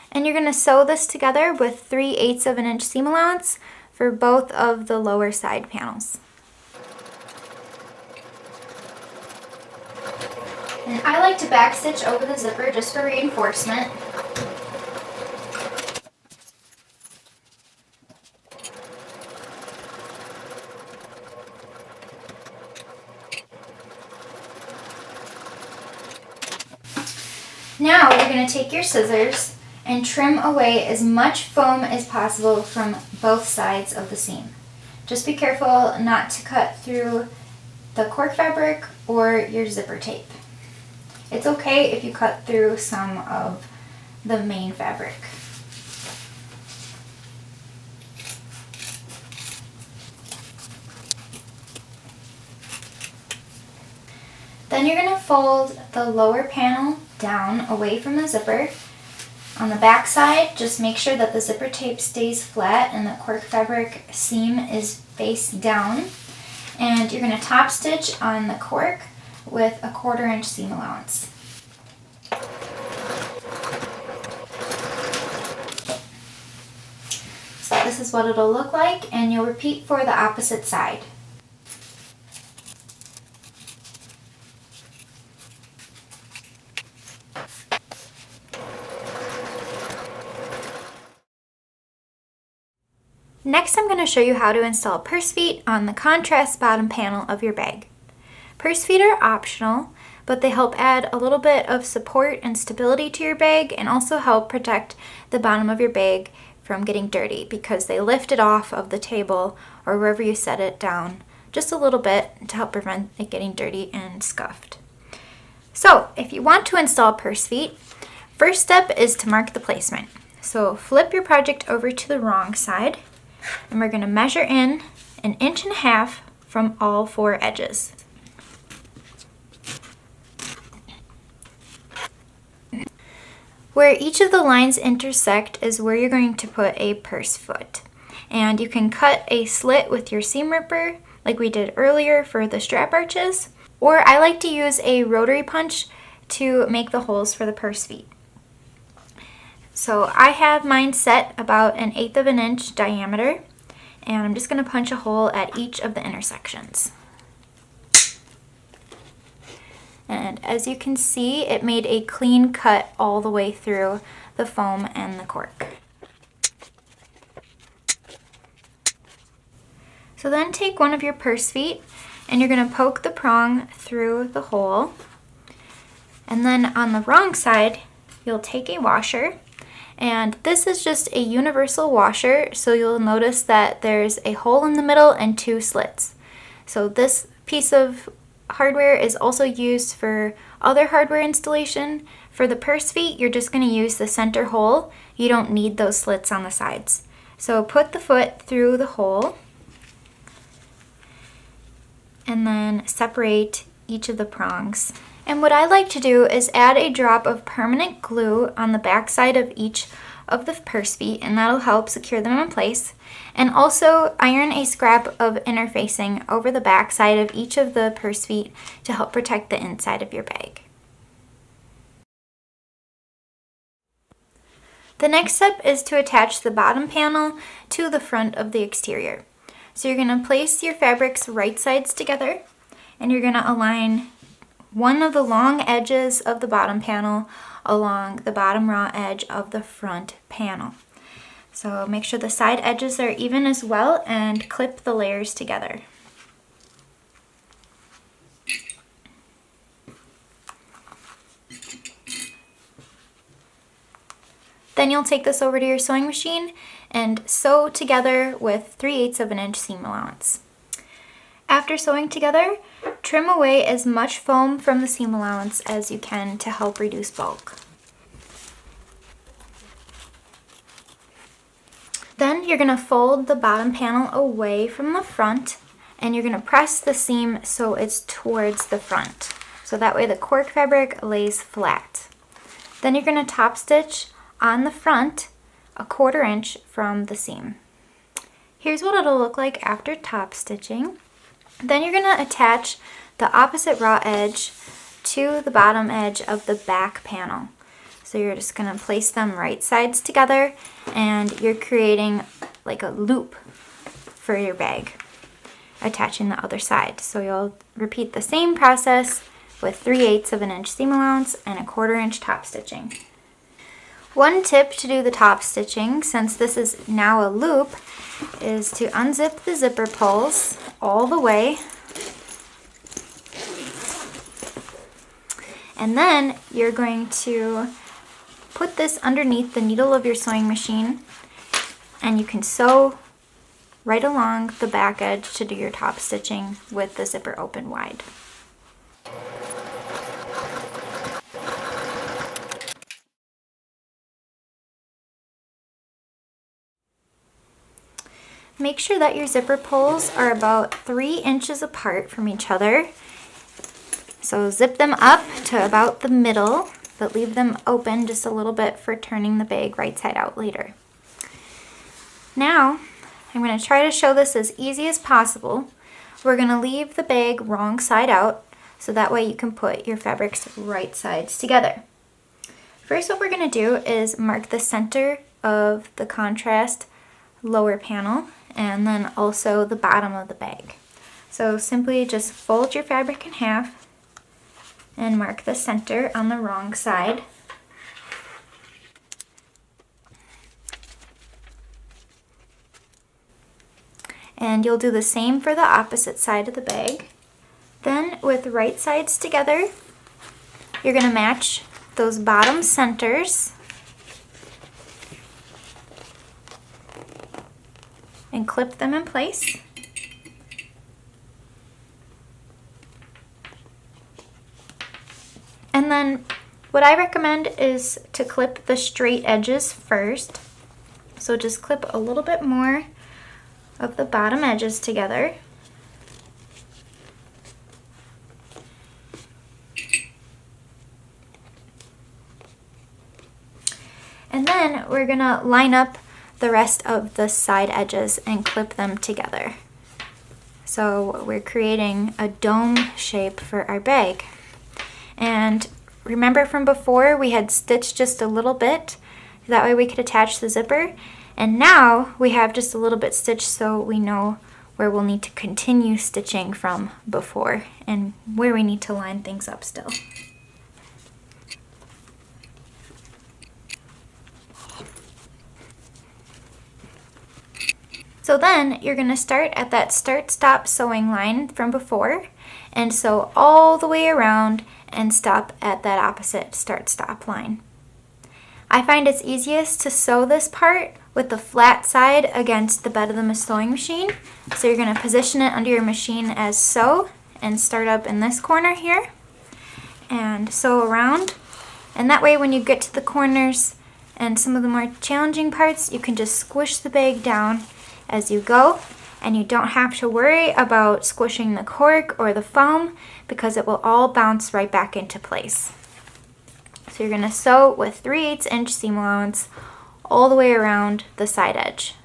And you're going to sew this together with 3/8 of an inch seam allowance for both of the lower side panels. And I like to backstitch over the zipper just for reinforcement. Now you're going to take your scissors and trim away as much foam as possible from both sides of the seam. Just be careful not to cut through the cork fabric or your zipper tape. It's okay if you cut through some of the main fabric. Then you're going to fold the lower panel down away from the zipper. On the back side, just make sure that the zipper tape stays flat and the cork fabric seam is face down. And you're going to top stitch on the cork with a 1/4 inch seam allowance. So this is what it'll look like, and you'll repeat for the opposite side. Next, I'm going to show you how to install purse feet on the contrast bottom panel of your bag. Purse feet are optional, but they help add a little bit of support and stability to your bag and also help protect the bottom of your bag from getting dirty because they lift it off of the table or wherever you set it down just a little bit to help prevent it getting dirty and scuffed. So if you want to install purse feet, first step is to mark the placement. So flip your project over to the wrong side and we're going to measure in 1.5 inches from all 4 edges. Where each of the lines intersect is where you're going to put a purse foot. And you can cut a slit with your seam ripper like we did earlier for the strap arches, or I like to use a rotary punch to make the holes for the purse feet. So I have mine set about 1/8 of an inch diameter, and I'm just going to punch a hole at each of the intersections. And as you can see, it made a clean cut all the way through the foam and the cork. So then take one of your purse feet and you're going to poke the prong through the hole. And then on the wrong side, you'll take a washer. And this is just a universal washer, so you'll notice that there's a hole in the middle and 2 slits. So this piece of hardware is also used for other hardware installation. For the purse feet, you're just going to use the center hole. You don't need those slits on the sides. So put the foot through the hole and then separate each of the prongs. And what I like to do is add a drop of permanent glue on the back side of each of the purse feet, and that'll help secure them in place. And also iron a scrap of interfacing over the back side of each of the purse feet to help protect the inside of your bag. The next step is to attach the bottom panel to the front of the exterior. So you're going to place your fabrics right sides together, and you're going to align one of the long edges of the bottom panel along the bottom raw edge of the front panel. So make sure the side edges are even as well and clip the layers together. Then you'll take this over to your sewing machine and sew together with 3/8 of an inch seam allowance. After sewing together, trim away as much foam from the seam allowance as you can to help reduce bulk. Then you're going to fold the bottom panel away from the front and you're going to press the seam so it's towards the front. So that way the cork fabric lays flat. Then you're going to top stitch on the front 1/4 inch from the seam. Here's what it'll look like after top stitching. Then you're going to attach the opposite raw edge to the bottom edge of the back panel. So you're just going to place them right sides together and you're creating like a loop for your bag, attaching the other side. So you'll repeat the same process with 3/8 of an inch seam allowance and 1/4 inch top stitching. One tip to do the top stitching, since this is now a loop, is to unzip the zipper pulls all the way. And then you're going to put this underneath the needle of your sewing machine and you can sew right along the back edge to do your top stitching with the zipper open wide. Make sure that your zipper pulls are about 3 inches apart from each other. So zip them up to about the middle, but leave them open just a little bit for turning the bag right side out later. Now, I'm going to try to show this as easy as possible. We're going to leave the bag wrong side out, so that way you can put your fabrics right sides together. First, what we're going to do is mark the center of the contrast lower panel and then also the bottom of the bag. So simply just fold your fabric in half and mark the center on the wrong side. And you'll do the same for the opposite side of the bag. Then with right sides together, you're going to match those bottom centers and clip them in place. And then what I recommend is to clip the straight edges first. So just clip a little bit more of the bottom edges together. And then we're gonna line up the rest of the side edges and clip them together. So we're creating a dome shape for our bag. And remember from before, we had stitched just a little bit. That way we could attach the zipper. And now we have just a little bit stitched so we know where we'll need to continue stitching from before and where we need to line things up still. So then you're going to start at that start-stop sewing line from before and sew all the way around and stop at that opposite start-stop line. I find it's easiest to sew this part with the flat side against the bed of the sewing machine. So you're going to position it under your machine as sew and start up in this corner here and sew around. And that way when you get to the corners and some of the more challenging parts, you can just squish the bag down as you go, and you don't have to worry about squishing the cork or the foam because it will all bounce right back into place. So you're going to sew with 3/8 inch seam allowance all the way around the side edge.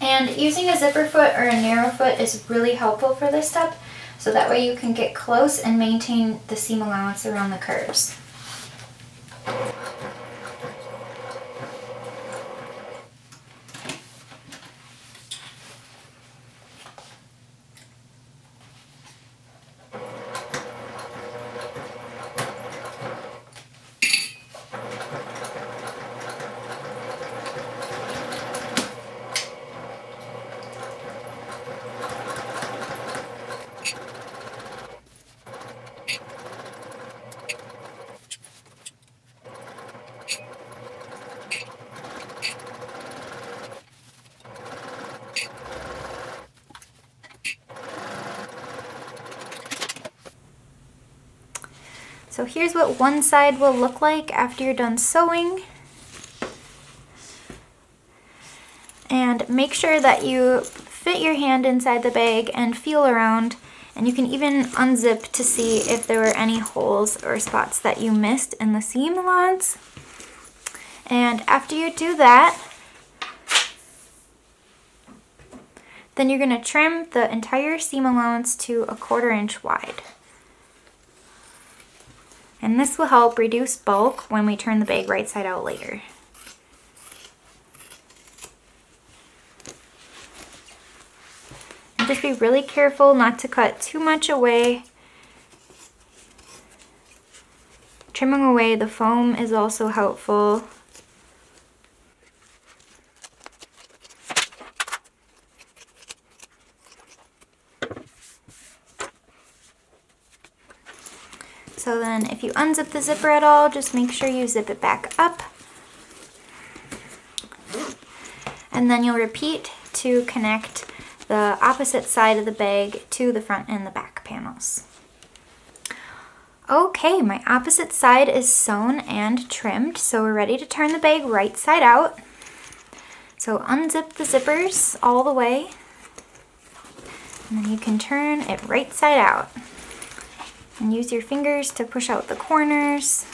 And using a zipper foot or a narrow foot is really helpful for this step. So that way you can get close and maintain the seam allowance around the curves. So here's what one side will look like after you're done sewing. And make sure that you fit your hand inside the bag and feel around, and you can even unzip to see if there were any holes or spots that you missed in the seam allowance. And after you do that, then you're going to trim the entire seam allowance to 1/4 inch wide. And this will help reduce bulk when we turn the bag right side out later. And just be really careful not to cut too much away. Trimming away the foam is also helpful. So then if you unzip the zipper at all, just make sure you zip it back up. And then you'll repeat to connect the opposite side of the bag to the front and the back panels. Okay, my opposite side is sewn and trimmed, so we're ready to turn the bag right side out. So unzip the zippers all the way, and then you can turn it right side out. And use your fingers to push out the corners.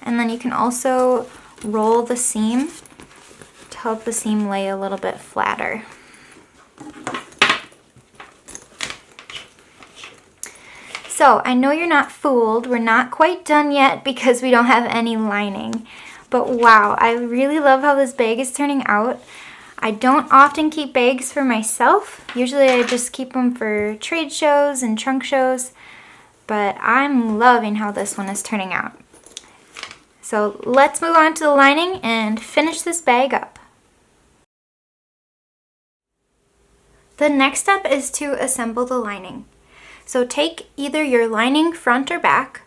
And then you can also roll the seam to help the seam lay a little bit flatter. So I know you're not fooled. We're not quite done yet because we don't have any lining. But wow, I really love how this bag is turning out. I don't often keep bags for myself. Usually I just keep them for trade shows and trunk shows. but I'm loving how this one is turning out. So let's move on to the lining and finish this bag up. The next step is to assemble the lining. So take either your lining front or back.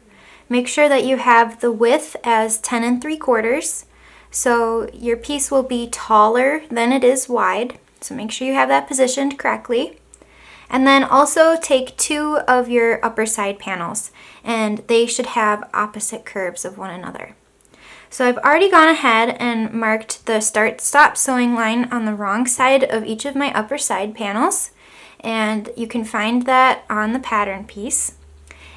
Make sure that you have the width as 10 3/4. So your piece will be taller than it is wide. So make sure you have that positioned correctly. And then also take 2 of your upper side panels, and they should have opposite curves of one another. So I've already gone ahead and marked the start-stop sewing line on the wrong side of each of my upper side panels, and you can find that on the pattern piece.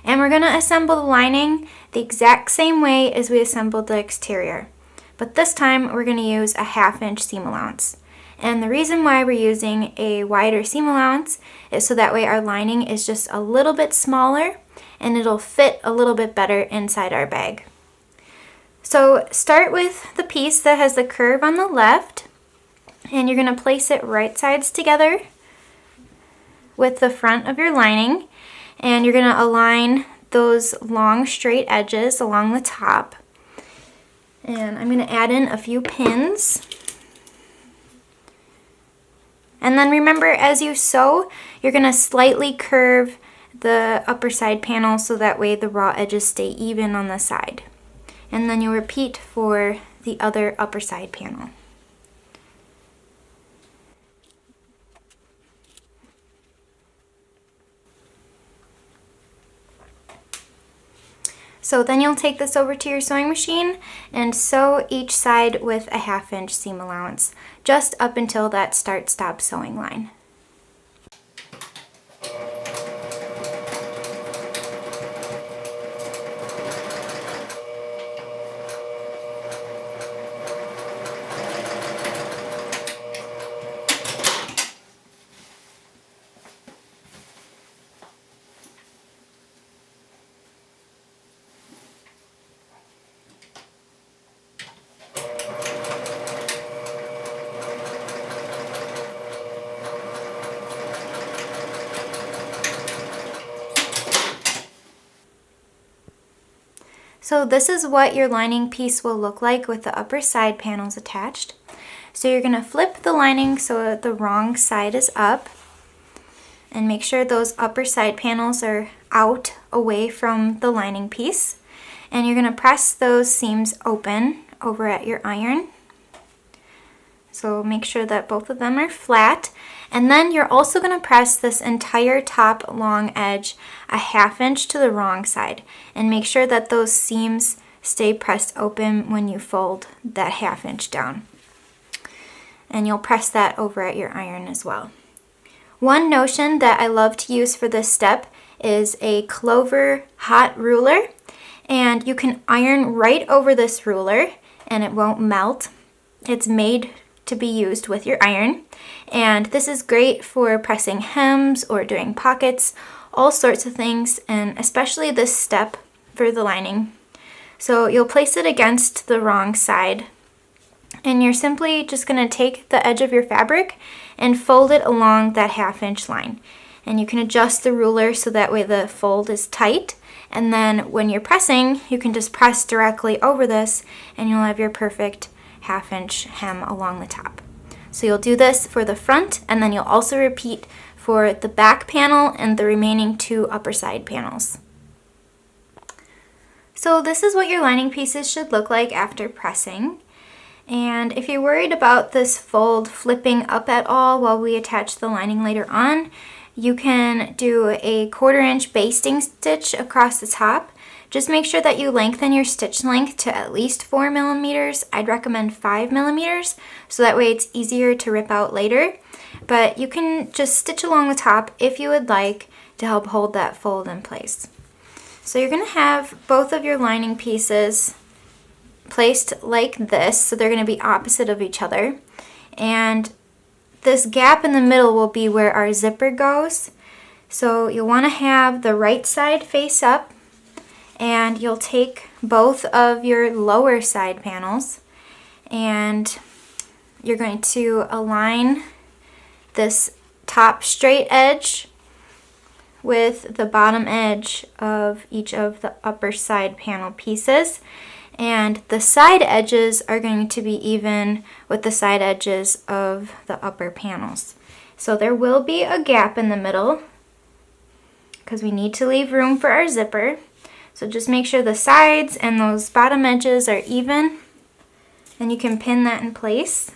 And we're going to assemble the lining the exact same way as we assembled the exterior, but this time we're going to use a 1/2 inch seam allowance. And the reason why we're using a wider seam allowance is so that way our lining is just a little bit smaller and it'll fit a little bit better inside our bag. So start with the piece that has the curve on the left, and you're going to place it right sides together with the front of your lining, and you're going to align those long straight edges along the top. And I'm going to add in a few pins. And then remember, as you sew, you're going to slightly curve the upper side panel so that way the raw edges stay even on the side. And then you'll repeat for the other upper side panel. So then you'll take this over to your sewing machine and sew each side with a 1/2 inch seam allowance, just up until that start-stop sewing line. So this is what your lining piece will look like with the upper side panels attached. So you're going to flip the lining so that the wrong side is up, and make sure those upper side panels are out away from the lining piece. And you're going to press those seams open over at your iron. So make sure that both of them are flat. And then you're also going to press this entire top long edge a 1/2 inch to the wrong side, and make sure that those seams stay pressed open when you fold that 1/2 inch down. And you'll press that over at your iron as well. One notion that I love to use for this step is a Clover hot ruler, and you can iron right over this ruler and it won't melt. It's made to be used with your iron, and this is great for pressing hems or doing pockets, all sorts of things, and especially this step for the lining. So you'll place it against the wrong side, and you're simply just going to take the edge of your fabric and fold it along that 1/2 inch line. And you can adjust the ruler so that way the fold is tight, and then when you're pressing, you can just press directly over this and you'll have your perfect 1/2 inch hem along the top. So you'll do this for the front, and then you'll also repeat for the back panel and the remaining 2 upper side panels. So this is what your lining pieces should look like after pressing. And if you're worried about this fold flipping up at all while we attach the lining later on, you can do a 1/4 inch basting stitch across the top. Just make sure that you lengthen your stitch length to at least 4 millimeters. I'd recommend 5 millimeters, so that way it's easier to rip out later. But you can just stitch along the top if you would like to help hold that fold in place. So you're going to have both of your lining pieces placed like this, so they're going to be opposite of each other. And this gap in the middle will be where our zipper goes. So you'll want to have the right side face up, and you'll take both of your lower side panels and you're going to align this top straight edge with the bottom edge of each of the upper side panel pieces, and the side edges are going to be even with the side edges of the upper panels. So there will be a gap in the middle because we need to leave room for our zipper. So just make sure the sides and those bottom edges are even, and you can pin that in place.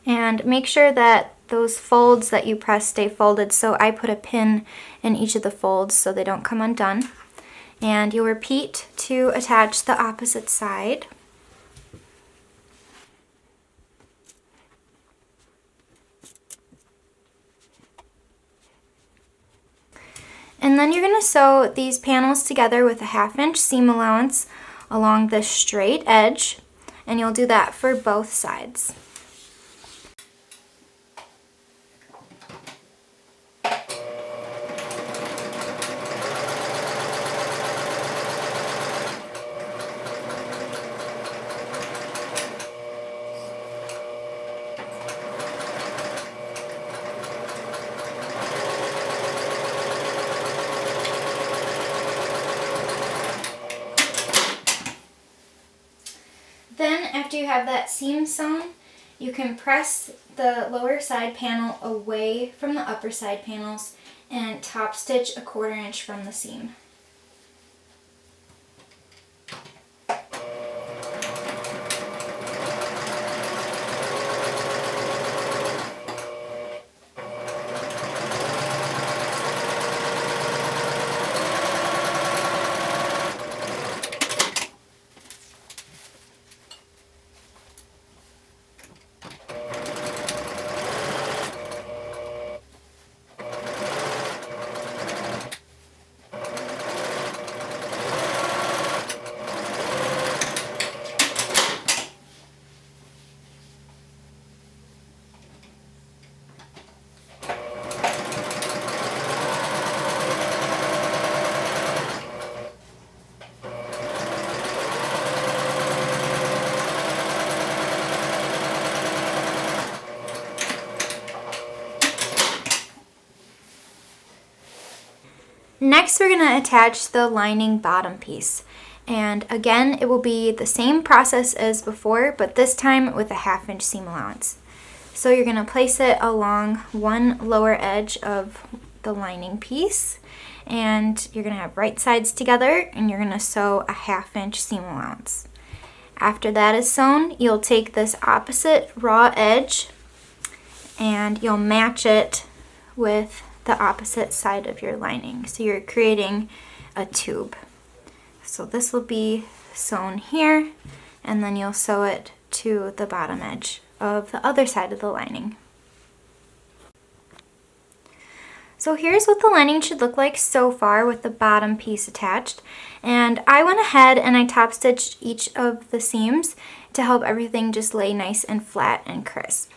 And make sure that those folds that you press stay folded, so I put a pin in each of the folds so they don't come undone. And you'll repeat to attach the opposite side. And then you're going to sew these panels together with a 1/2 inch seam allowance along the straight edge, and you'll do that for both sides. Then, after you have that seam sewn, you can press the lower side panel away from the upper side panels and top stitch a 1/4 inch from the seam. Next, we're going to attach the lining bottom piece. And again, it will be the same process as before, but this time with a 1/2 inch seam allowance. So you're going to place it along one lower edge of the lining piece, and you're going to have right sides together, and you're going to sew a 1/2 inch seam allowance. After that is sewn, you'll take this opposite raw edge and you'll match it with the opposite side of your lining. So you're creating a tube. So this will be sewn here, and then you'll sew it to the bottom edge of the other side of the lining. So here's what the lining should look like so far with the bottom piece attached. And I went ahead and I top stitched each of the seams to help everything just lay nice and flat and crisp.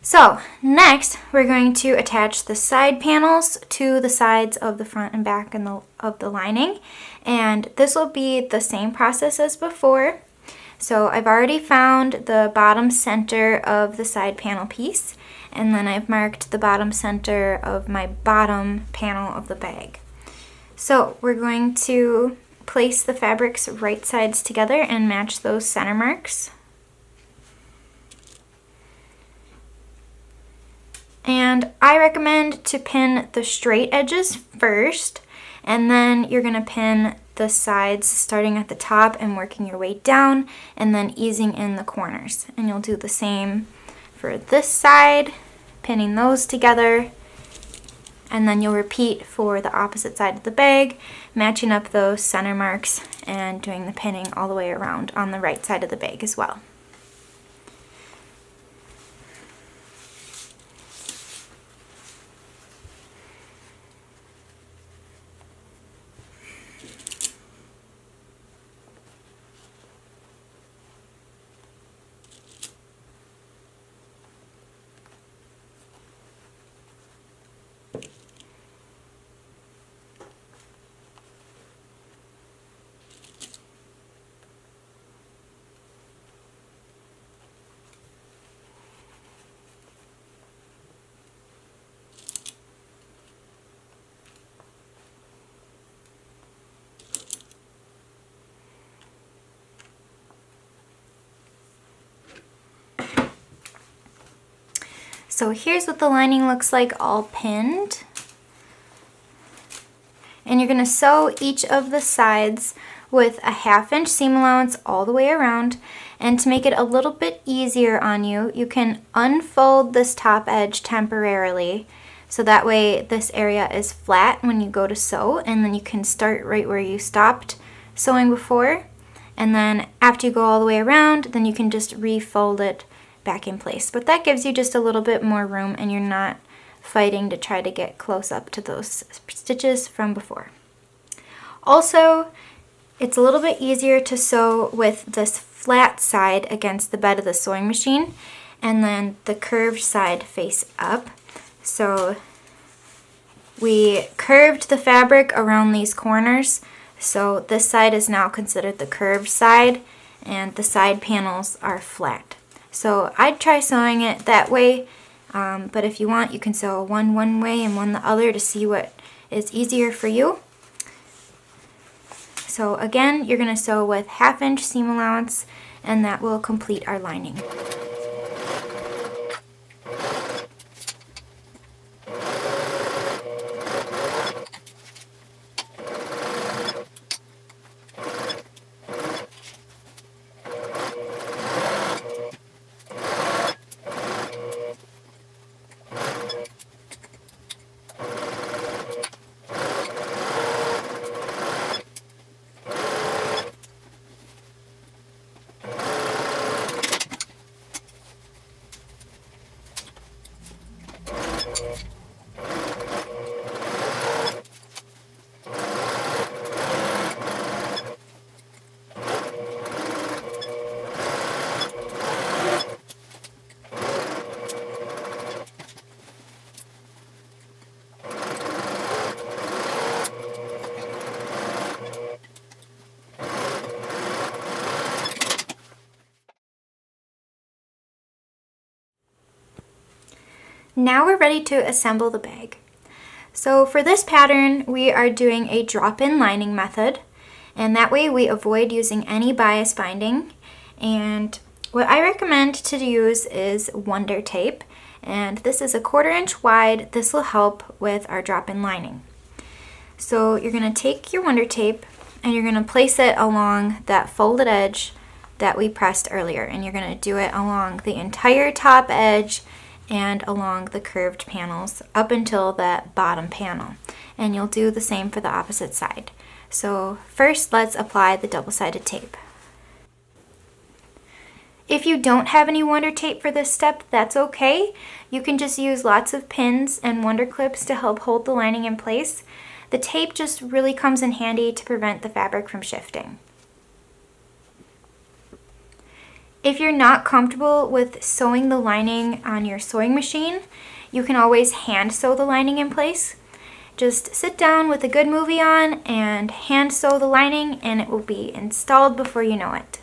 So next, we're going to attach the side panels to the sides of the front and back of the lining. And this will be the same process as before. So I've already found the bottom center of the side panel piece, and then I've marked the bottom center of my bottom panel of the bag. So we're going to place the fabrics right sides together and match those center marks. And I recommend to pin the straight edges first, and then you're going to pin the sides starting at the top and working your way down, and then easing in the corners. And you'll do the same for this side, pinning those together, and then you'll repeat for the opposite side of the bag, matching up those center marks and doing the pinning all the way around on the right side of the bag as well. So here's what the lining looks like all pinned. And you're gonna sew each of the sides with a 1/2 inch seam allowance all the way around. And to make it a little bit easier on you, you can unfold this top edge temporarily. So that way this area is flat when you go to sew, and then you can start right where you stopped sewing before. And then after you go all the way around, then you can just refold it back in place. But that gives you just a little bit more room, and you're not fighting to try to get close up to those stitches from before. Also, it's a little bit easier to sew with this flat side against the bed of the sewing machine, and then the curved side face up. So we curved the fabric around these corners, so this side is now considered the curved side, and the side panels are flat. So I'd try sewing it that way, but if you want, you can sew one way and one the other to see what is easier for you. So again, you're going to sew with 1/2 inch seam allowance, and that will complete our lining. Now we're ready to assemble the bag. So for this pattern, we are doing a drop-in lining method, and that way we avoid using any bias binding. And what I recommend to use is Wonder Tape, and this is a 1/4 inch wide. This will help with our drop-in lining. So you're going to take your Wonder Tape and you're going to place it along that folded edge that we pressed earlier, and you're going to do it along the entire top edge and along the curved panels up until that bottom panel. And you'll do the same for the opposite side. So first, let's apply the double-sided tape. If you don't have any Wonder Tape for this step, that's okay. You can just use lots of pins and Wonder Clips to help hold the lining in place. The tape just really comes in handy to prevent the fabric from shifting. If you're not comfortable with sewing the lining on your sewing machine, you can always hand sew the lining in place. Just sit down with a good movie on and hand sew the lining, and it will be installed before you know it.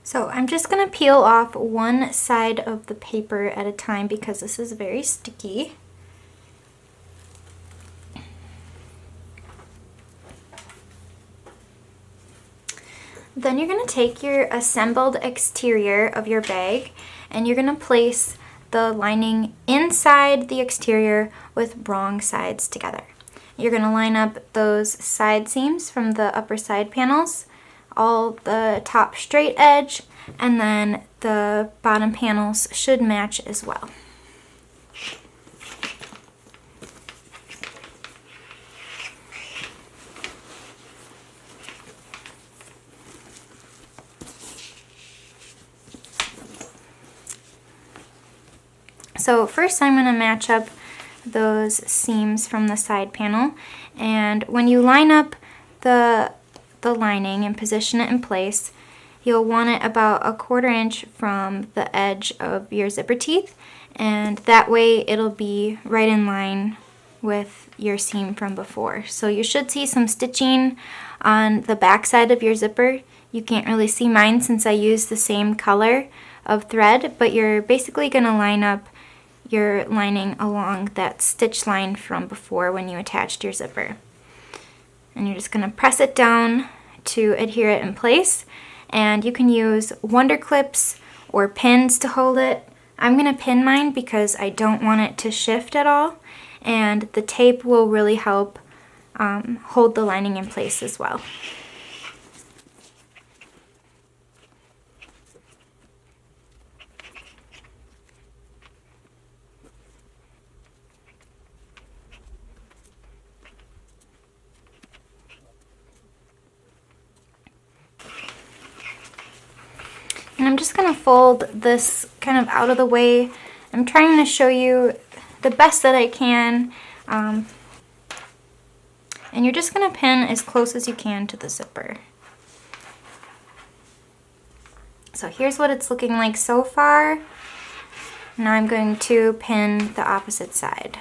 So I'm just going to peel off one side of the paper at a time because this is very sticky. Then you're going to take your assembled exterior of your bag and you're going to place the lining inside the exterior with wrong sides together. You're going to line up those side seams from the upper side panels, all the top straight edge, and then the bottom panels should match as well. So first I'm going to match up those seams from the side panel, and when you line up the lining and position it in place, you'll want it about 1/4 inch from the edge of your zipper teeth, and that way it'll be right in line with your seam from before. So you should see some stitching on the back side of your zipper. You can't really see mine since I use the same color of thread, but you're basically going to line up your lining along that stitch line from before when you attached your zipper. And you're just going to press it down to adhere it in place. And you can use wonder clips or pins to hold it. I'm going to pin mine because I don't want it to shift at all. And the tape will really help hold the lining in place as well. And I'm just going to fold this kind of out of the way. I'm trying to show you the best that I can. And you're just going to pin as close as you can to the zipper. So here's what it's looking like so far. Now I'm going to pin the opposite side.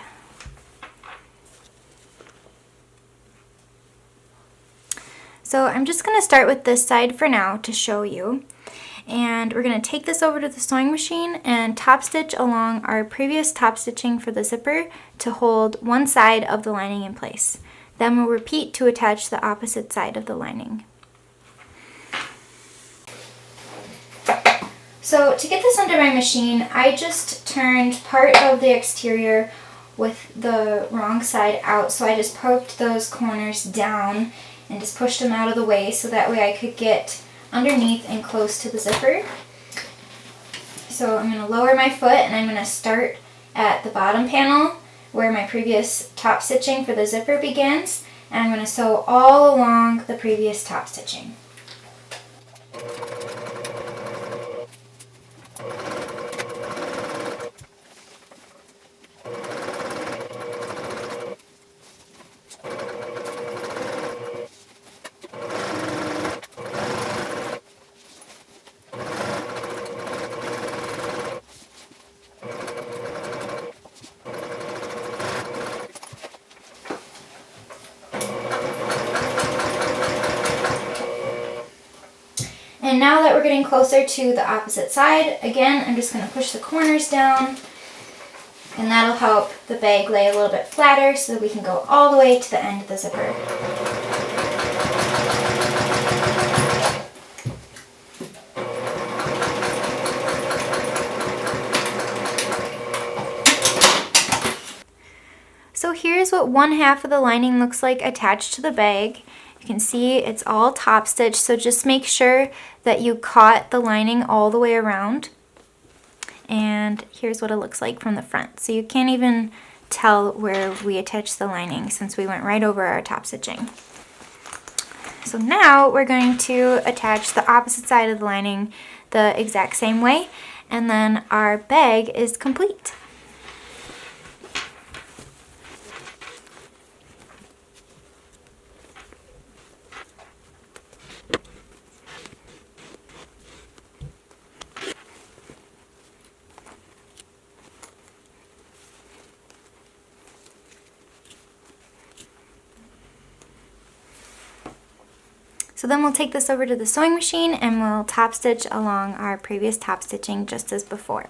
So I'm just going to start with this side for now to show you. And we're going to take this over to the sewing machine and top stitch along our previous top stitching for the zipper to hold one side of the lining in place. Then we'll repeat to attach the opposite side of the lining. So to get this under my machine, I just turned part of the exterior with the wrong side out. So I just poked those corners down and just pushed them out of the way so that way I could get underneath and close to the zipper. So I'm going to lower my foot and I'm going to start at the bottom panel where my previous top stitching for the zipper begins, and I'm going to sew all along the previous top stitching. And now that we're getting closer to the opposite side, again, I'm just going to push the corners down, and that'll help the bag lay a little bit flatter so that we can go all the way to the end of the zipper. So here's what one half of the lining looks like attached to the bag. You can see it's all top stitched, so just make sure that you caught the lining all the way around. And here's what it looks like from the front. So you can't even tell where we attached the lining since we went right over our top stitching. So now we're going to attach the opposite side of the lining the exact same way, and then our bag is complete. So then we'll take this over to the sewing machine and we'll top stitch along our previous top stitching just as before.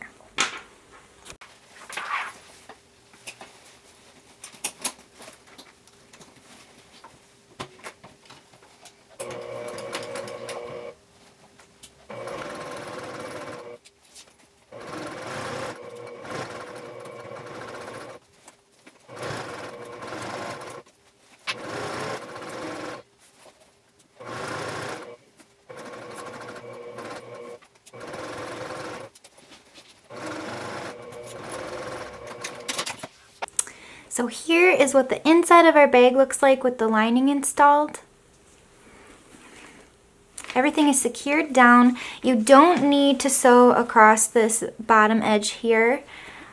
So here is what the inside of our bag looks like with the lining installed. Everything is secured down. You don't need to sew across this bottom edge here.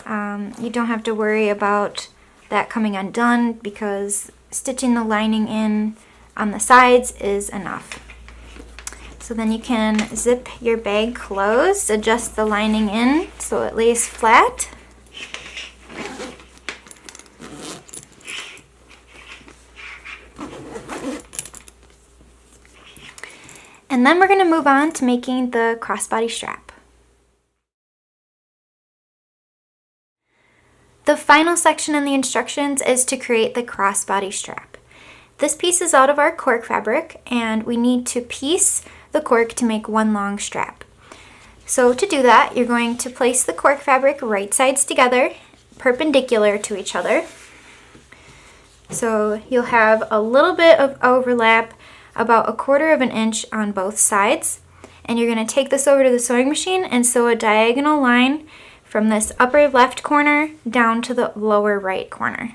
You don't have to worry about that coming undone because stitching the lining in on the sides is enough. So then you can zip your bag closed, adjust the lining in so it lays flat. And then we're going to move on to making the crossbody strap. The final section in the instructions is to create the crossbody strap. This piece is out of our cork fabric, and we need to piece the cork to make one long strap. So to do that, you're going to place the cork fabric right sides together, perpendicular to each other. So you'll have a little bit of overlap, about 1/4 of an inch on both sides. And you're going to take this over to the sewing machine and sew a diagonal line from this upper left corner down to the lower right corner.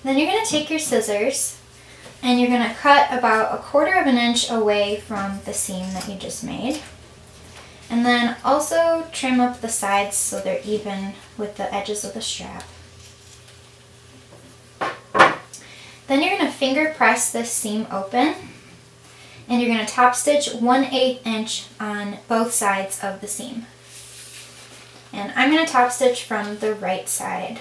Then you're going to take your scissors and you're going to cut about 1/4 of an inch away from the seam that you just made. And then also trim up the sides so they're even with the edges of the strap. Then you're going to finger press this seam open, and you're going to top stitch 1/8 inch on both sides of the seam. And I'm going to top stitch from the right side.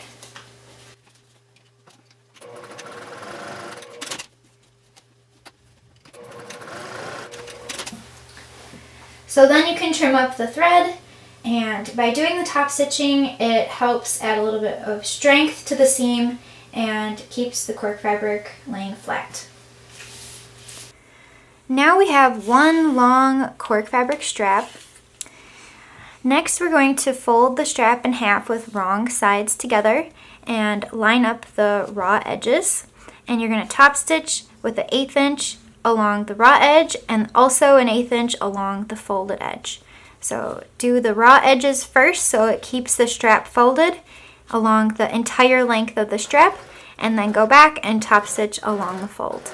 So then you can trim up the thread, and by doing the top stitching, it helps add a little bit of strength to the seam and keeps the cork fabric laying flat. Now we have one long cork fabric strap. Next, we're going to fold the strap in half with wrong sides together and line up the raw edges. And you're going to top stitch with an 1/8 inch along the raw edge and also an 1/8 inch along the folded edge. So do the raw edges first so it keeps the strap folded along the entire length of the strap, and then go back and top stitch along the fold.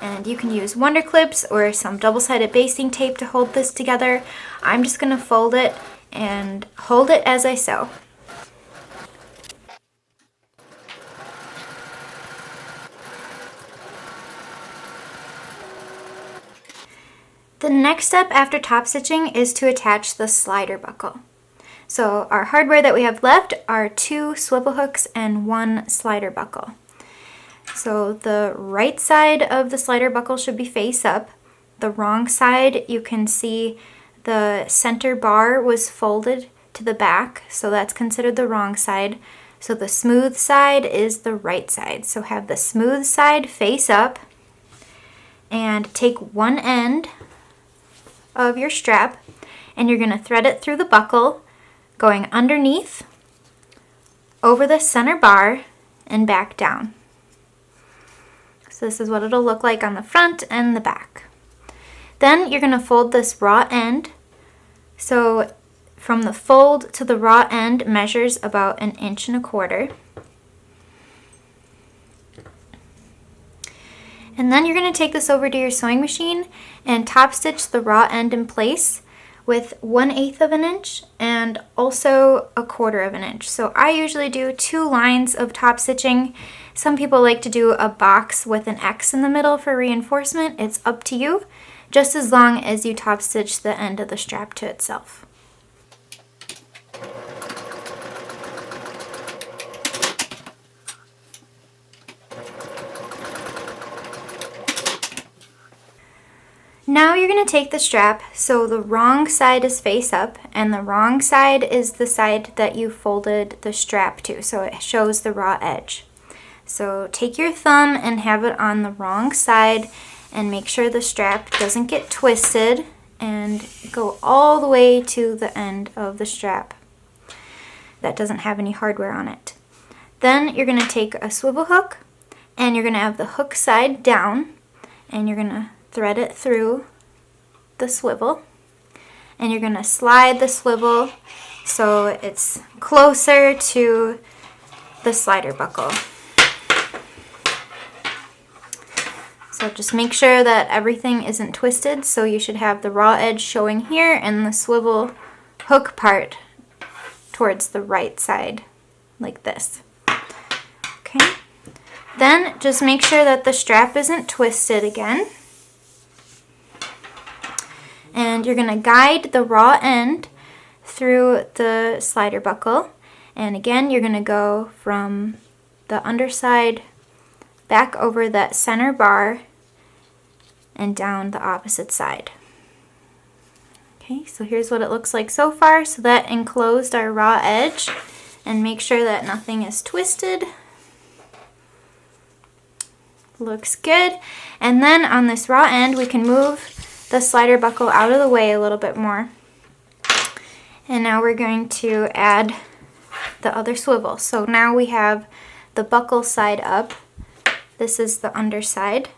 And you can use wonder clips or some double-sided basting tape to hold this together. I'm just going to fold it and hold it as I sew. The next step after top stitching is to attach the slider buckle. So our hardware that we have left are 2 swivel hooks and 1 slider buckle. So the right side of the slider buckle should be face up. The wrong side, you can see the center bar was folded to the back, so that's considered the wrong side. So the smooth side is the right side. So have the smooth side face up and take one end of your strap and you're going to thread it through the buckle, going underneath, over the center bar, and back down. So this is what it'll look like on the front and the back. Then you're going to fold this raw end. So from the fold to the raw end measures about 1 1/4 inches. And then you're going to take this over to your sewing machine and top stitch the raw end in place with 1/8 of an inch and also 1/4 of an inch. So I usually do 2 lines of top stitching. Some people like to do a box with an X in the middle for reinforcement. It's up to you, just as long as you top stitch the end of the strap to itself. Now you're going to take the strap, so the wrong side is face up, and the wrong side is the side that you folded the strap to, so it shows the raw edge. So take your thumb and have it on the wrong side, and make sure the strap doesn't get twisted, and go all the way to the end of the strap that doesn't have any hardware on it. Then you're going to take a swivel hook, and you're going to have the hook side down, and you're going to thread it through the swivel, and you're going to slide the swivel so it's closer to the slider buckle. So just make sure that everything isn't twisted, so you should have the raw edge showing here and the swivel hook part towards the right side, like this. Okay. Then just make sure that the strap isn't twisted again. And you're going to guide the raw end through the slider buckle. And again, you're going to go from the underside back over that center bar and down the opposite side. Okay, so here's what it looks like so far. So that enclosed our raw edge, and make sure that nothing is twisted. Looks good. And then on this raw end, we can move the slider buckle out of the way a little bit more. And now we're going to add the other swivel. So now we have the buckle side up. This is the underside.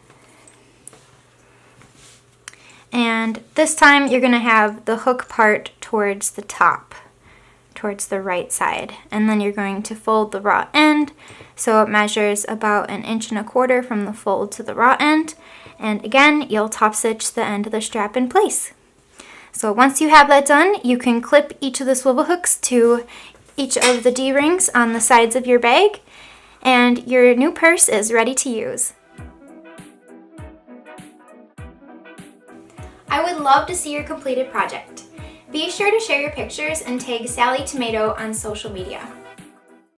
And this time you're going to have the hook part towards the top, towards the right side. And then you're going to fold the raw end so it measures about 1.25 inches from the fold to the raw end. And again, you'll top stitch the end of the strap in place. So once you have that done, you can clip each of the swivel hooks to each of the D-rings on the sides of your bag, and your new purse is ready to use. I would love to see your completed project. Be sure to share your pictures and tag Sallie Tomato on social media.